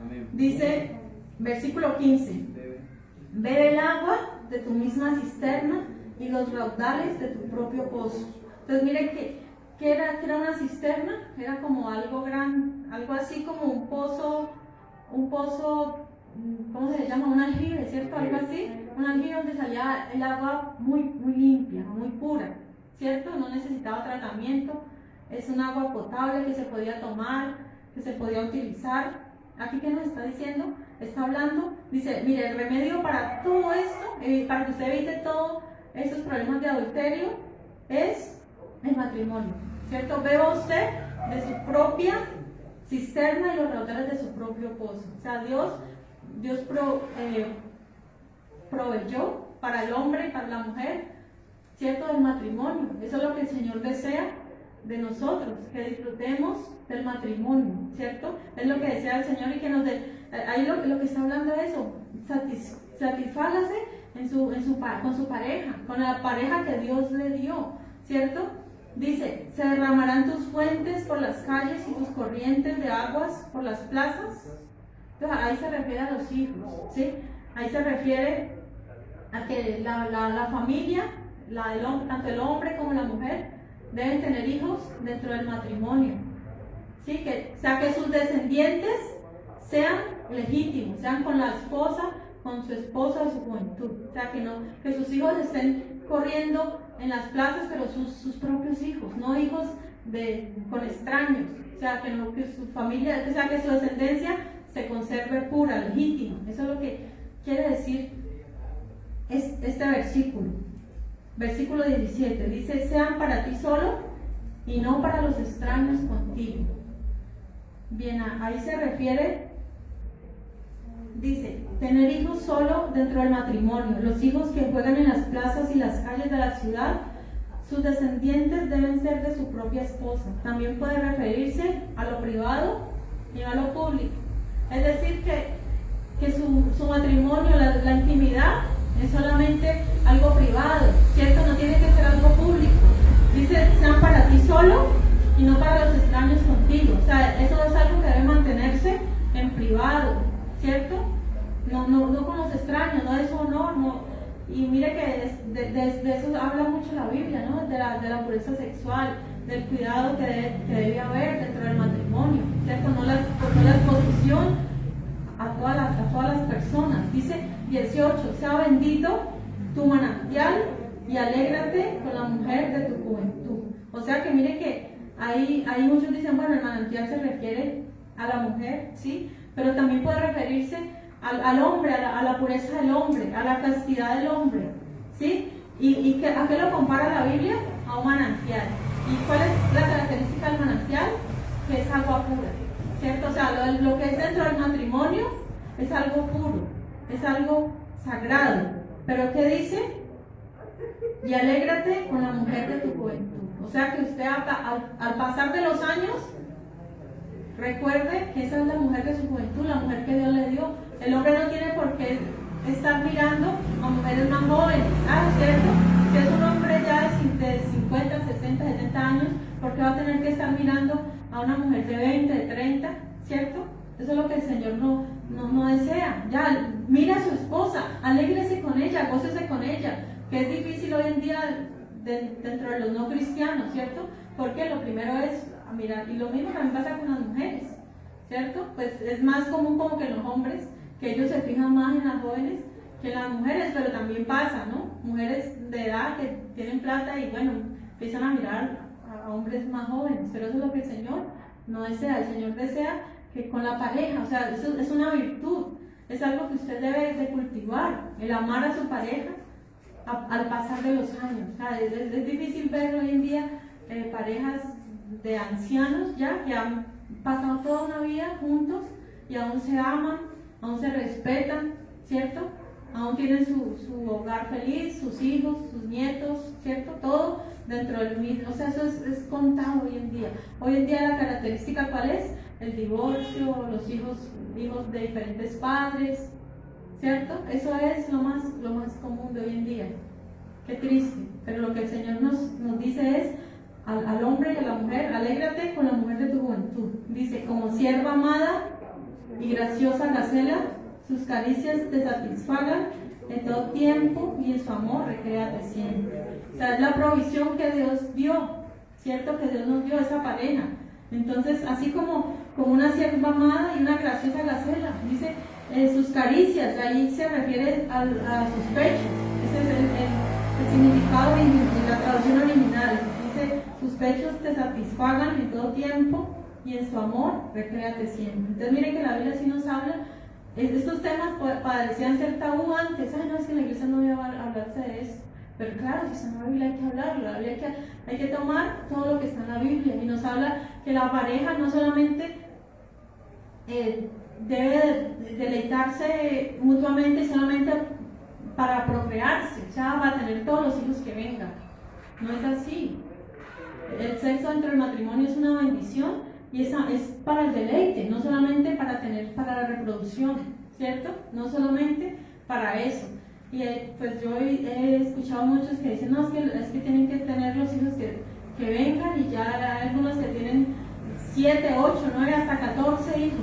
Amén. Dice, versículo 15, bebe el agua de tu misma cisterna y los raudales de tu propio pozo. Entonces miren que era una cisterna, era como algo grande, algo así como un pozo, ¿cómo se le llama? Un aljibe, ¿cierto? Algo así, un aljibe donde salía el agua muy, muy limpia, muy pura, ¿cierto? No necesitaba tratamiento, es un agua potable que se podía tomar, que se podía utilizar. Aquí, ¿qué nos está diciendo? Está hablando, dice, mire, el remedio para todo esto, para que usted evite todos estos problemas de adulterio, es el matrimonio, ¿cierto? Beba usted de su propia cisterna y los raudales de su propio pozo. O sea, Dios proveyó para el hombre y para la mujer, ¿cierto? Del matrimonio. Eso es lo que el Señor desea de nosotros, que disfrutemos del matrimonio, ¿cierto? Es lo que desea el Señor y que nos dé. Ahí lo que está hablando de eso, satisfágase con su pareja, con la pareja que Dios le dio, ¿cierto? Dice, se derramarán tus fuentes por las calles y tus corrientes de aguas por las plazas. Entonces, ahí se refiere a los hijos, ¿sí? Ahí se refiere a que la familia, tanto el hombre como la mujer, deben tener hijos dentro del matrimonio, ¿sí? O sea, que sus descendientes sean legítimos, sean con la esposa, con su esposa de su juventud. O sea, que sus hijos estén corriendo en las plazas, pero sus propios hijos, no hijos con extraños. O sea, que su familia, o sea, que su descendencia se conserve pura, legítima. Eso es lo que quiere decir este versículo. Versículo 17, dice, sean para ti solo y no para los extraños contigo. Bien, ahí se refiere, dice, tener hijos solo dentro del matrimonio. Los hijos que juegan en las plazas y las calles de la ciudad, sus descendientes deben ser de su propia esposa. También puede referirse a lo privado y a lo público. Es decir, que su matrimonio, la intimidad, es solamente algo privado, ¿cierto? No tiene que ser algo público. Dice, sean para ti solo y no para los extraños contigo. O sea, eso es algo que debe mantenerse en privado, ¿cierto? No con los extraños, no es honor, no. Y mire que de eso habla mucho la Biblia, ¿no? De la pureza sexual, del cuidado que debe haber dentro del matrimonio, ¿cierto? No la exposición a todas las personas. Dice 18, sea bendito tu manantial y alégrate con la mujer de tu juventud. O sea que mire que ahí muchos dicen, bueno, el manantial se refiere a la mujer, ¿sí? Pero también puede referirse al hombre, a la pureza del hombre, a la castidad del hombre, ¿sí? ¿Y a qué lo compara la Biblia? A un manantial. ¿Y cuál es la característica del manantial? Que es agua pura, ¿cierto? O sea, lo que es dentro del matrimonio es algo puro, es algo sagrado. ¿Pero qué dice? Y alégrate con la mujer de tu juventud. O sea que usted al pasar de los años, recuerde que esa es la mujer de su juventud, la mujer que Dios le dio. El hombre no tiene por qué estar mirando a mujeres más jóvenes, ¿cierto? Si es un hombre ya de 50, 60, 70 años, ¿por qué va a tener que estar mirando a una mujer de 20, de 30? ¿Cierto? Eso es lo que el Señor no desea. Ya, mira a su esposa, alégrese con ella, gócese con ella, que es difícil hoy en día dentro de los no cristianos, ¿cierto? Porque lo primero es mirar, y lo mismo también pasa con las mujeres, ¿cierto? Pues es más común como que los hombres, que ellos se fijan más en las jóvenes que en las mujeres, pero también pasa, ¿no? Mujeres de edad que tienen plata y bueno, empiezan a mirar a hombres más jóvenes, pero eso es lo que el Señor no desea. El Señor desea que con la pareja, o sea, eso es una virtud, es algo que usted debe de cultivar, el amar a su pareja al pasar de los años. O sea, es difícil ver hoy en día parejas de ancianos ya que han pasado toda una vida juntos y aún se aman, aún se respetan, ¿cierto? Aún tienen su hogar feliz, sus hijos, sus nietos, ¿cierto? Todo dentro del mismo. O sea, eso es contado hoy en día. Hoy en día la característica, ¿cuál es? El divorcio, los hijos de diferentes padres, ¿cierto? Eso es lo más común de hoy en día. Qué triste. Pero lo que el Señor nos dice es al hombre y a la mujer: alégrate con la mujer de tu juventud. Dice, como sierva amada y graciosa gacela, sus caricias te satisfagan en todo tiempo y en su amor recréate siempre. O sea, es la provisión que Dios dio, ¿cierto? Que Dios nos dio esa pareja. Entonces, así como una sierva amada y una graciosa gacela, dice, sus caricias, ahí se refiere a sus pechos. Ese es el significado de la traducción original. Dice, sus pechos te satisfagan en todo tiempo y en su amor recréate siempre. Entonces, miren que la Biblia sí nos habla. Estos temas parecían ser tabú antes. Ay, no, es que en la iglesia no iba a hablarse de eso. Pero claro, si está en la Biblia hay que hablarlo. La Biblia hay que tomar todo lo que está en la Biblia. Y nos habla que la pareja no solamente debe deleitarse mutuamente solamente para procrearse, o sea, para tener todos los hijos que vengan. No es así. El sexo dentro del matrimonio es una bendición y es para el deleite, no solamente para la reproducción, ¿cierto? No solamente para eso. Y pues yo he escuchado muchos que dicen, no, es que tienen que tener los hijos que vengan, y ya hay algunos que tienen 7, 8, 9, hasta 14 hijos.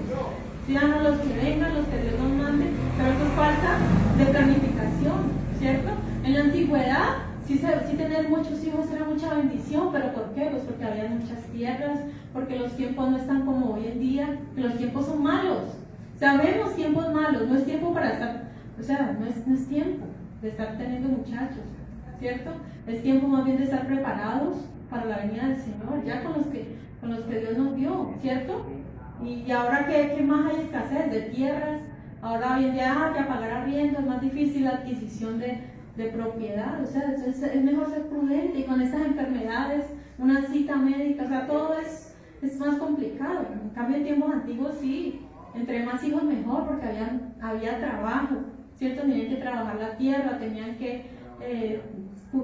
Díganos los que vengan, los que Dios nos mande, pero eso es falta de planificación, ¿cierto? En la antigüedad, sí tener muchos hijos era mucha bendición, pero ¿por qué? Pues porque había muchas tierras, porque los tiempos no están como hoy en día, que los tiempos son malos. Sabemos tiempos malos, no es tiempo para estar, o sea, no es tiempo de estar teniendo muchachos, ¿cierto? Es tiempo más bien de estar preparados para la venida del Señor, ya con los que Dios nos dio, ¿cierto? Y ahora ¿qué más hay? Escasez de tierras. Ahora hoy en día que pagar arriendo es más difícil la adquisición de propiedad. O sea, es mejor ser prudente, y con estas enfermedades, una cita médica, o sea, todo es más complicado. En cambio, en tiempos antiguos sí, entre más hijos mejor, porque había trabajo, ¿cierto? Tenían que trabajar la tierra, tenían que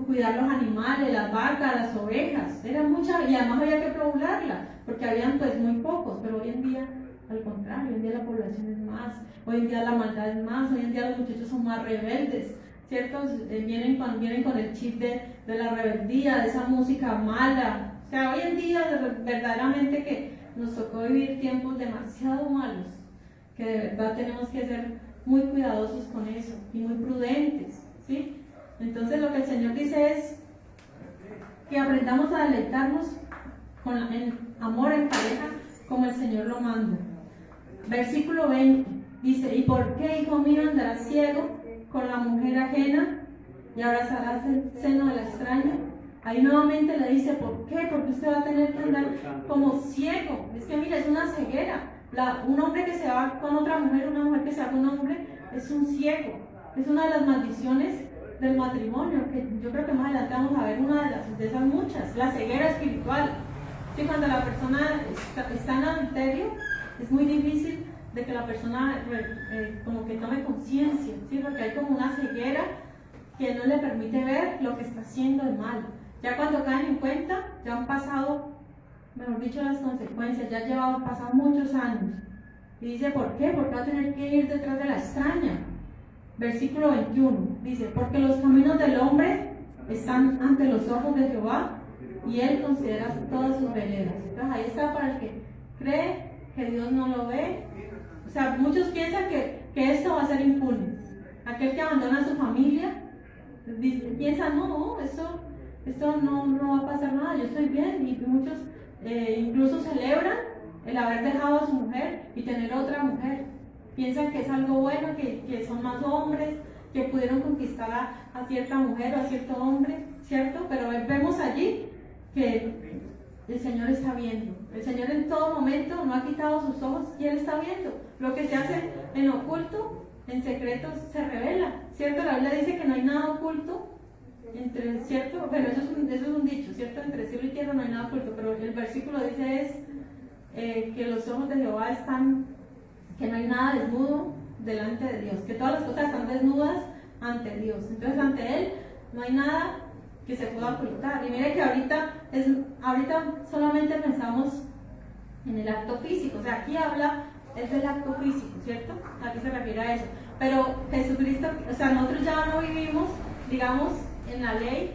cuidar los animales, las vacas, las ovejas, era mucha, y además había que poblarla, porque habían pues muy pocos. Pero hoy en día, al contrario, hoy en día la población es más, hoy en día la maldad es más, hoy en día los muchachos son más rebeldes, ¿cierto? Vienen con el chip de la rebeldía, de esa música mala. O sea, hoy en día verdaderamente que nos tocó vivir tiempos demasiado malos, que de verdad tenemos que ser muy cuidadosos con eso y muy prudentes, ¿sí? Entonces lo que el Señor dice es que aprendamos a deleitarnos en amor en pareja como el Señor lo manda. Versículo 20 dice, ¿y por qué, hijo mío, andarás ciego con la mujer ajena y abrazarás el seno de la extraña? Ahí nuevamente le dice, ¿por qué? Porque usted va a tener que andar como ciego. Es que mira, es una ceguera. Un hombre que se va con otra mujer, una mujer que se va con un hombre, es un ciego. Es una de las maldiciones del matrimonio, que yo creo que más adelante vamos a ver una de esas muchas, la ceguera espiritual. Sí, cuando la persona está en adulterio, es muy difícil de que la persona como que tome conciencia, ¿sí? Porque hay como una ceguera que no le permite ver lo que está haciendo de mal. Ya cuando caen en cuenta, ya han pasado, mejor dicho, las consecuencias, ya han pasado muchos años. Y dice, ¿por qué? Porque va a tener que ir detrás de la extraña. Versículo 21 dice, porque los caminos del hombre están ante los ojos de Jehová y Él considera todas sus veredas. Entonces ahí está para el que cree que Dios no lo ve. O sea, muchos piensan que esto va a ser impune. Aquel que abandona a su familia piensa, no, esto no va a pasar nada, yo estoy bien. Y muchos incluso celebran el haber dejado a su mujer y tener otra mujer. Piensan que es algo bueno, que son más hombres, que pudieron conquistar a cierta mujer o a cierto hombre, ¿cierto? Pero vemos allí que el Señor está viendo. El Señor en todo momento no ha quitado sus ojos y Él está viendo. Lo que se hace en oculto, en secreto, se revela, ¿cierto? La Biblia dice que no hay nada oculto entre, ¿cierto? Bueno, eso es un dicho, ¿cierto? Entre cielo y tierra no hay nada oculto, pero el versículo dice que los ojos de Jehová están, que no hay nada desnudo delante de Dios, que todas las cosas están desnudas ante Dios. Entonces ante Él no hay nada que se pueda ocultar. Y mire que ahorita solamente pensamos en el acto físico, o sea, aquí habla es del acto físico, ¿cierto? Aquí se refiere a eso. Pero Jesucristo, o sea, nosotros ya no vivimos, digamos, en la ley,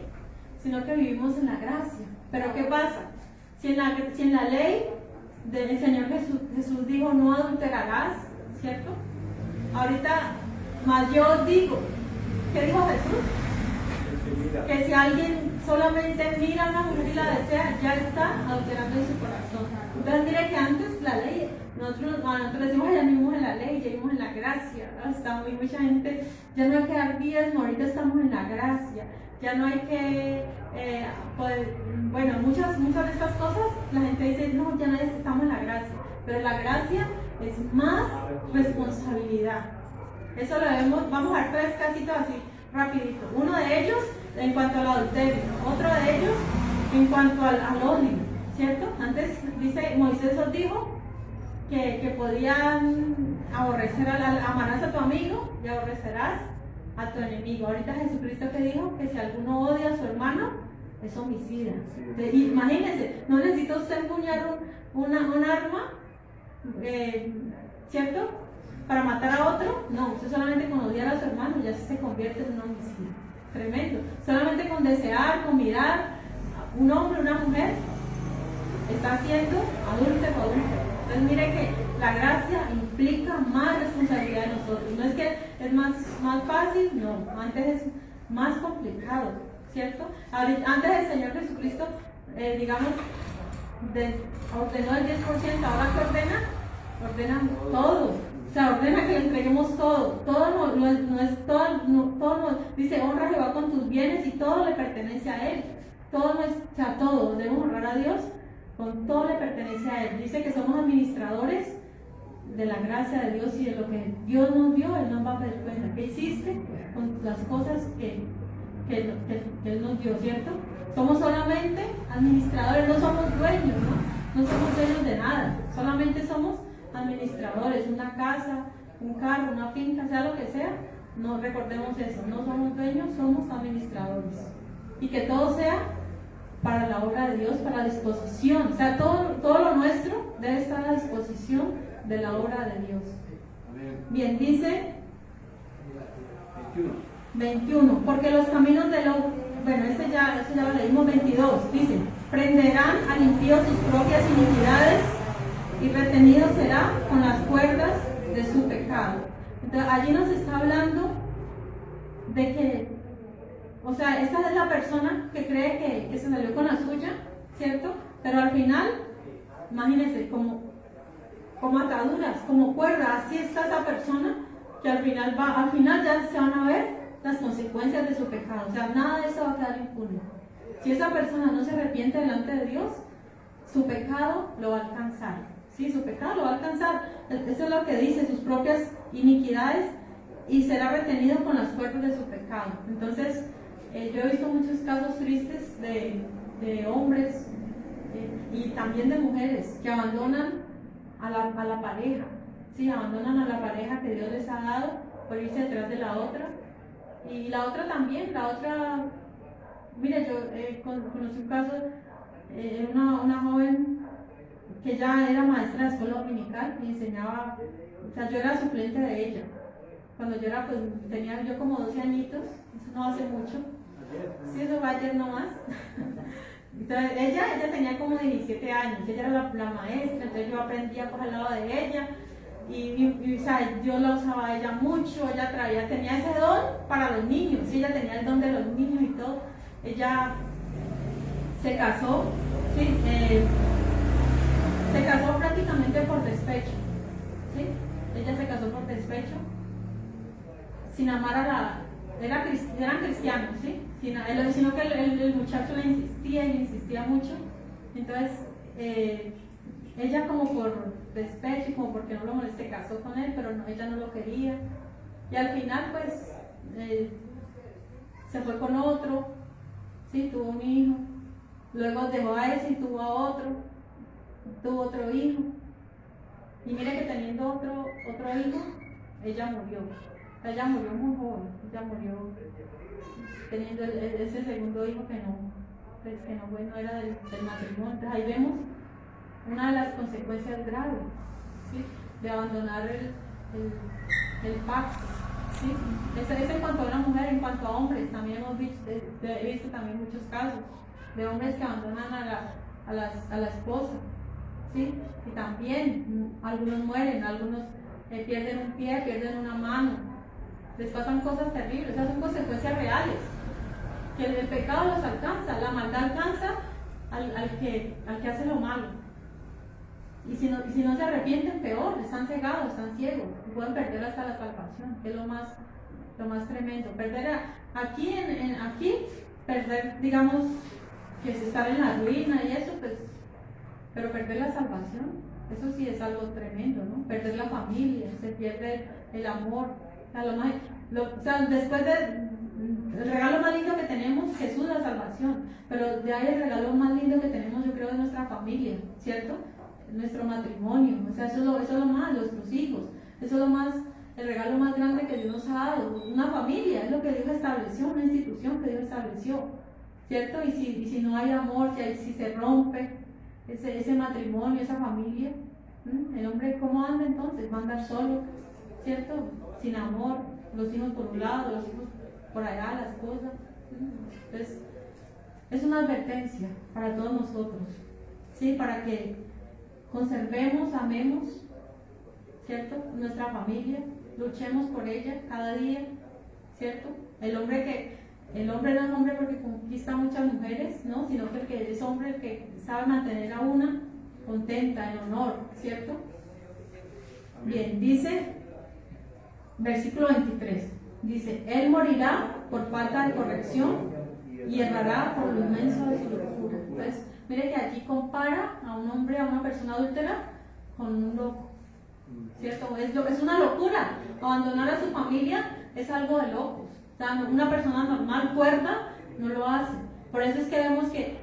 sino que vivimos en la gracia. Pero ¿qué pasa? Si en la ley del Señor Jesús dijo no adulterarás, ¿cierto? Ahorita, más yo os digo, ¿qué dijo Jesús? Que si alguien solamente mira a una mujer y la desea, ya está adulterando en su corazón. Entonces mire que antes la ley, nosotros decimos ya vivimos en la ley, ya vivimos en la gracia, ¿no? Mucha gente, ya no hay que dar diezmo, ahorita estamos en la gracia, ya no hay que, bueno, muchas de estas cosas, la gente dice, no, ya no estamos en la gracia, pero la gracia es más responsabilidad. Eso lo vemos, vamos a ver 3 casitos así, rapidito. Uno de ellos en cuanto al adulterio, otro de ellos en cuanto al odio, ¿cierto? Antes dice, Moisés os dijo que podían aborrecer, amarás a tu amigo y aborrecerás a tu enemigo. Ahorita Jesucristo que dijo que si alguno odia a su hermano, es homicida. Imagínense, no necesita usted empuñar un arma, ¿cierto? Para matar a otro, no, usted solamente con odiar a su hermano ya se convierte en un homicida. Tremendo. Solamente con desear, con mirar a un hombre, una mujer, está siendo adúltero o adúltera. Entonces mire que la gracia implica más responsabilidad de nosotros. No es que es más fácil, no, antes es más complicado, ¿cierto? Antes el Señor Jesucristo, digamos, ordenó el 10%, ahora que ordena todo. O sea, ordena que le entreguemos todo. Todo no es todo. Dice, honra a Jehová con tus bienes y todo le pertenece a Él. Todo no es, o sea, todo. Debemos honrar a Dios, con todo le pertenece a Él. Dice que somos administradores de la gracia de Dios y de lo que Dios nos dio, Él nos va a pedir cuenta. ¿Qué hiciste con las cosas que Él nos dio, ¿cierto? Somos solamente administradores, no somos dueños, ¿no? No somos dueños de nada. Solamente somos administradores, una casa, un carro, una finca, sea lo que sea, no recordemos eso, no somos dueños, somos administradores. Y que todo sea para la obra de Dios, para la disposición, o sea, todo lo nuestro debe estar a la disposición de la obra de Dios. Bien, dice 21, porque los caminos de lo, bueno, ese ya lo leímos. 22, dice, prenderán al impío sus propias iniquidades y retenido será con las cuerdas de su pecado. Entonces, allí nos está hablando de que, o sea, esta es la persona que cree que se salió con la suya, ¿cierto? Pero al final, imagínense, como ataduras, como cuerdas, así está esa persona que al final ya se van a ver las consecuencias de su pecado. O sea, nada de eso va a quedar impune. Si esa persona no se arrepiente delante de Dios, su pecado lo va a alcanzar. Sí, su pecado lo va a alcanzar. Eso es lo que dice, sus propias iniquidades, y será retenido con las cuerdas de su pecado. Entonces, yo he visto muchos casos tristes de hombres y también de mujeres que abandonan a la pareja. Sí, abandonan a la pareja que Dios les ha dado por irse detrás de la otra. Y la otra también, mire, yo conocí un caso, una joven que ya era maestra de escuela dominical y enseñaba, o sea, yo era suplente de ella. Cuando yo era, pues, tenía yo como 12 añitos, eso no hace mucho. Sí, eso fue ayer nomás. Entonces, ella tenía como 17 años, ella era la maestra, entonces yo aprendía por al lado de ella. O sea, yo la usaba a ella mucho, ella tenía ese don para los niños, sí, ella tenía el don de los niños y todo. Ella se casó, sí, se casó prácticamente por despecho, ¿sí? Ella se casó por despecho, sin amar eran cristianos, ¿sí? Sino que el muchacho le insistía mucho, entonces ella como por despecho y como porque no lo moleste, se casó con él, pero no, ella no lo quería, y al final pues se fue con otro, ¿sí? Tuvo un hijo, luego dejó a ese y tuvo a otro, tuvo otro hijo, y mire que teniendo otro hijo, ella murió muy joven, ella murió teniendo ese segundo hijo que no era del matrimonio. Entonces ahí vemos una de las consecuencias graves, ¿sí? De abandonar el pacto, ¿sí? Es en cuanto a una mujer. En cuanto a hombres, también he visto también muchos casos de hombres que abandonan a la esposa, ¿sí? Y también algunos mueren, algunos pierden un pie, pierden una mano, les pasan cosas terribles. Esas son consecuencias reales, que el pecado los alcanza, la maldad alcanza al que hace lo malo, y si no se arrepienten, peor, están cegados, están ciegos, y pueden perder hasta la salvación, que es lo más tremendo. Perder aquí, perder, digamos, que es estar en la ruina y eso, pues, pero perder la salvación, eso sí es algo tremendo, ¿no? Perder la familia, se pierde el amor, o sea, después el regalo más lindo que tenemos, Jesús, la salvación, pero de ahí el regalo más lindo que tenemos, yo creo, es nuestra familia, ¿cierto? Nuestro matrimonio, o sea, eso es lo más, nuestros hijos, eso es lo más, el regalo más grande que Dios nos ha dado. Una familia, es lo que Dios estableció, una institución que Dios estableció, ¿cierto? Y si no hay amor, si se rompe ese matrimonio, esa familia, el hombre, ¿cómo anda entonces? Va a andar solo, ¿cierto? Sin amor, los hijos por un lado, los hijos por allá, la esposa. Entonces, es una advertencia para todos nosotros, ¿sí? Para que conservemos, amemos, ¿cierto? Nuestra familia, luchemos por ella cada día, ¿cierto? El hombre no es hombre porque conquista a muchas mujeres, ¿no? Sino que el que es hombre, el que sabe mantener a una contenta, en honor, ¿cierto? Bien, dice, versículo 23, dice, él morirá por falta de corrección y errará por lo inmenso de su locura. Entonces, mire que aquí compara a un hombre, a una persona adúltera, con un loco, ¿cierto? Es una locura. Abandonar a su familia es algo de locos. O sea, una persona normal, cuerda, no lo hace. Por eso es que vemos que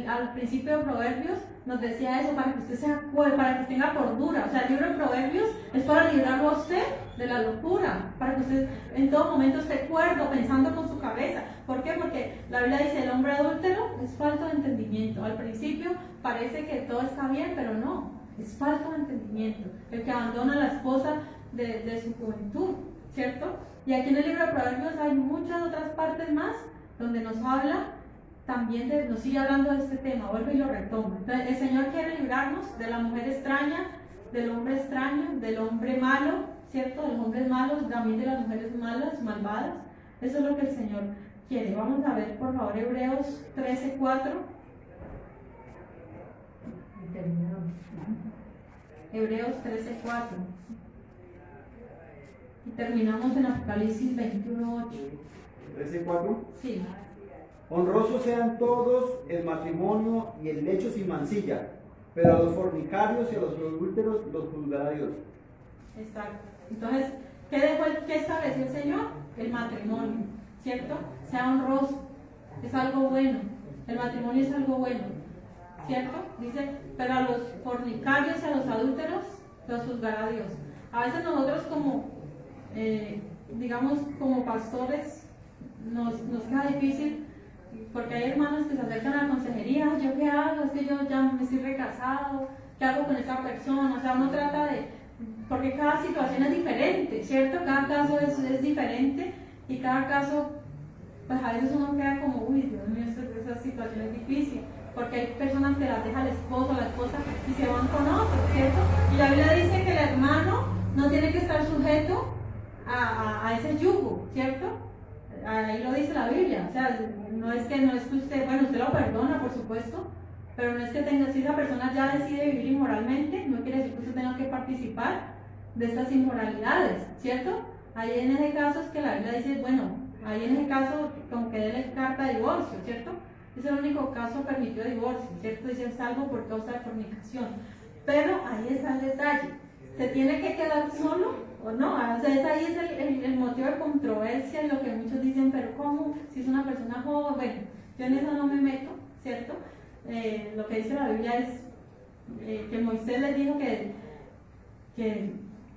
al principio de Proverbios nos decía eso, para que usted sea cuerdo, para que tenga cordura. O sea, el libro de Proverbios es para librarlo a usted de la locura, para que usted en todo momento esté cuerdo, pensando con su cabeza. ¿Por qué? Porque la Biblia dice, el hombre adúltero es falta de entendimiento. Al principio parece que todo está bien, pero no, es falta de entendimiento. El que abandona a la esposa de su juventud, ¿cierto? Y aquí en el libro de Proverbios hay muchas otras partes más donde nos habla también, nos sigue hablando de este tema, vuelve y lo retoma. Entonces, el Señor quiere librarnos de la mujer extraña, del hombre extraño, del hombre malo, ¿cierto? De los hombres malos, también de las mujeres malas, malvadas. Eso es lo que el Señor quiere. Vamos a ver, por favor, Hebreos 13:4. Hebreos 13:4. Y terminamos en Apocalipsis 21:8. 13:4. Sí. Honrosos sean todos el matrimonio y el lecho sin mancilla, pero a los fornicarios y a los adúlteros los juzgará Dios. Exacto. Entonces, ¿qué estableció el Señor? El matrimonio, ¿cierto? Sea honroso, es algo bueno. El matrimonio es algo bueno, ¿cierto? Dice, pero a los fornicarios y a los adúlteros los juzgará Dios. A veces nosotros digamos, como pastores, nos queda difícil, porque hay hermanos que se acercan a la consejería, ¿yo qué hago? Es que yo ya me estoy recasado, ¿qué hago con esa persona? O sea, uno trata porque cada situación es diferente, ¿cierto? Cada caso es diferente y cada caso pues a veces uno queda como, uy, Dios mío, esa situación es difícil, porque hay personas que las deja el esposo, la esposa, y se van con otro, ¿cierto? Y la Biblia dice que el hermano no tiene que estar sujeto a ese yugo, ¿cierto? Ahí lo dice la Biblia, o sea, no es que usted, bueno, usted lo perdona, por supuesto, pero no es que tenga, si esa persona ya decide vivir inmoralmente, no quiere decir que usted tenga que participar de estas inmoralidades, ¿cierto? Ahí en ese caso es que la Biblia dice, bueno, ahí en ese caso como que déle carta de divorcio, ¿cierto? Es el único caso permitido de divorcio, ¿cierto? Dice salvo por causa de fornicación. Pero ahí está el detalle, ¿se tiene que quedar solo o no? O sea, ahí es el motivo de controversia y lo que muchos dicen, pero ¿cómo? Si es una persona joven, bueno, yo en eso no me meto, ¿cierto? Lo que dice la Biblia es que Moisés les dijo que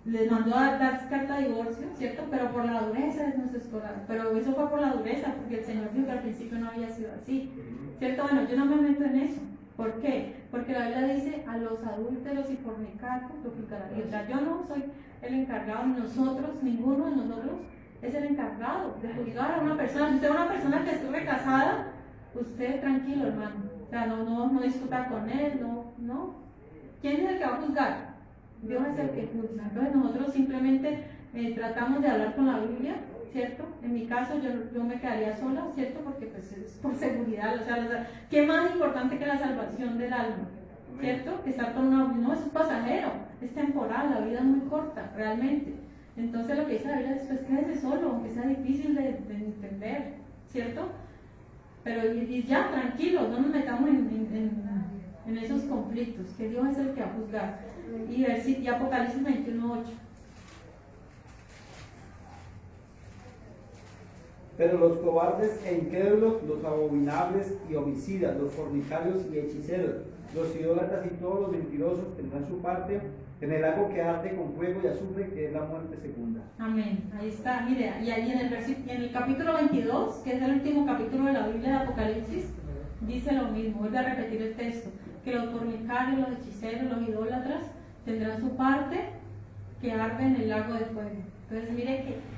les mandó a dar carta de divorcio, ¿cierto? Pero por la dureza de nuestros corazones. Pero eso fue por la dureza, porque el Señor dijo que al principio no había sido así, ¿cierto? Bueno, yo no me meto en eso. ¿Por qué? Porque la Biblia dice a los adúlteros y fornicarios lo juzgará Dios. O sea, yo no soy el encargado, nosotros, ninguno de nosotros es el encargado de juzgar a una persona. Si usted es una persona que esté casada, usted tranquilo, hermano. O sea, no discuta con él, no. ¿Quién es el que va a juzgar? Dios es el que juzga. Entonces nosotros simplemente tratamos de hablar con la Biblia, ¿cierto? En mi caso yo me quedaría sola, ¿cierto? Porque pues es por seguridad, o sea, ¿qué más importante que la salvación del alma? ¿Cierto? Que estar con no, es un pasajero, es temporal, la vida es muy corta, realmente. Entonces lo que dice la Biblia es, pues quédese solo, aunque sea difícil de entender, ¿cierto? Pero y ya, tranquilos, no nos metamos en esos conflictos, que Dios es el que va a juzgar. Y Apocalipsis 21:8. Pero los cobardes e incrédulos, los abominables y homicidas, los fornicarios y hechiceros, los idólatras y todos los mentirosos tendrán su parte en el lago que arde con fuego y azufre, que es la muerte segunda. Amén. Ahí está, mire, y ahí en el capítulo 22, que es el último capítulo de la Biblia de Apocalipsis, dice lo mismo, vuelve a repetir el texto, que los fornicarios, los hechiceros, los idólatras tendrán su parte que arde en el lago de fuego. Entonces mire que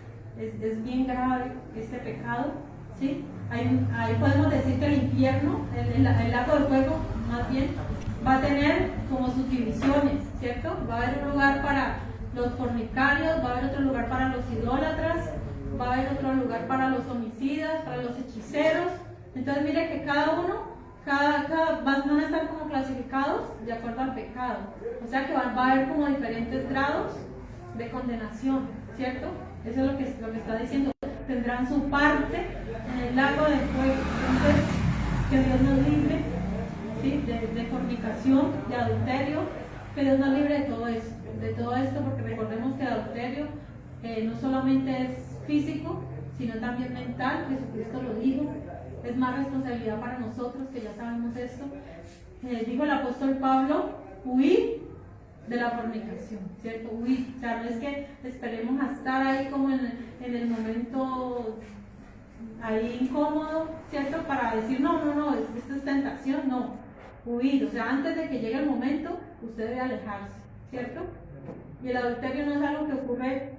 es bien grave este pecado, ¿sí? Ahí podemos decir que el infierno, el lago de fuego, más bien, va a tener como sus divisiones, ¿cierto? Va a haber un lugar para los fornicarios, va a haber otro lugar para los idólatras, va a haber otro lugar para los homicidas, para los hechiceros. Entonces mire que cada uno van a estar como clasificados de acuerdo al pecado. O sea que va a haber como diferentes grados de condenación, ¿cierto? Eso es lo que está diciendo. Tendrán su parte en el lago de fuego. Entonces, que Dios nos libre, ¿sí? de fornicación, de adulterio, que Dios nos libre de todo esto, porque recordemos que el adulterio no solamente es físico, sino también mental. Jesucristo lo dijo. Es más responsabilidad para nosotros, que ya sabemos esto. Dijo el apóstol Pablo, huir de la fornicación, ¿cierto? Huir. O sea, no es que esperemos a estar ahí como en el momento ahí incómodo, ¿cierto? Para decir, no, esto es tentación, no. Huir, o sea, antes de que llegue el momento, usted debe alejarse, ¿cierto? Y el adulterio no es algo que ocurre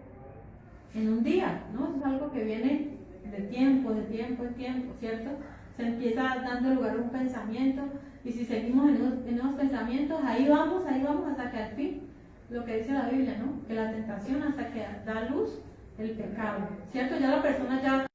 en un día, ¿no? Es algo que viene de tiempo en tiempo, ¿cierto? Se empieza dando lugar a un pensamiento, y si seguimos en esos pensamientos, ahí vamos hasta que al fin, lo que dice la Biblia, ¿no? Que la tentación hasta que da luz el pecado, ¿cierto? Ya la persona ya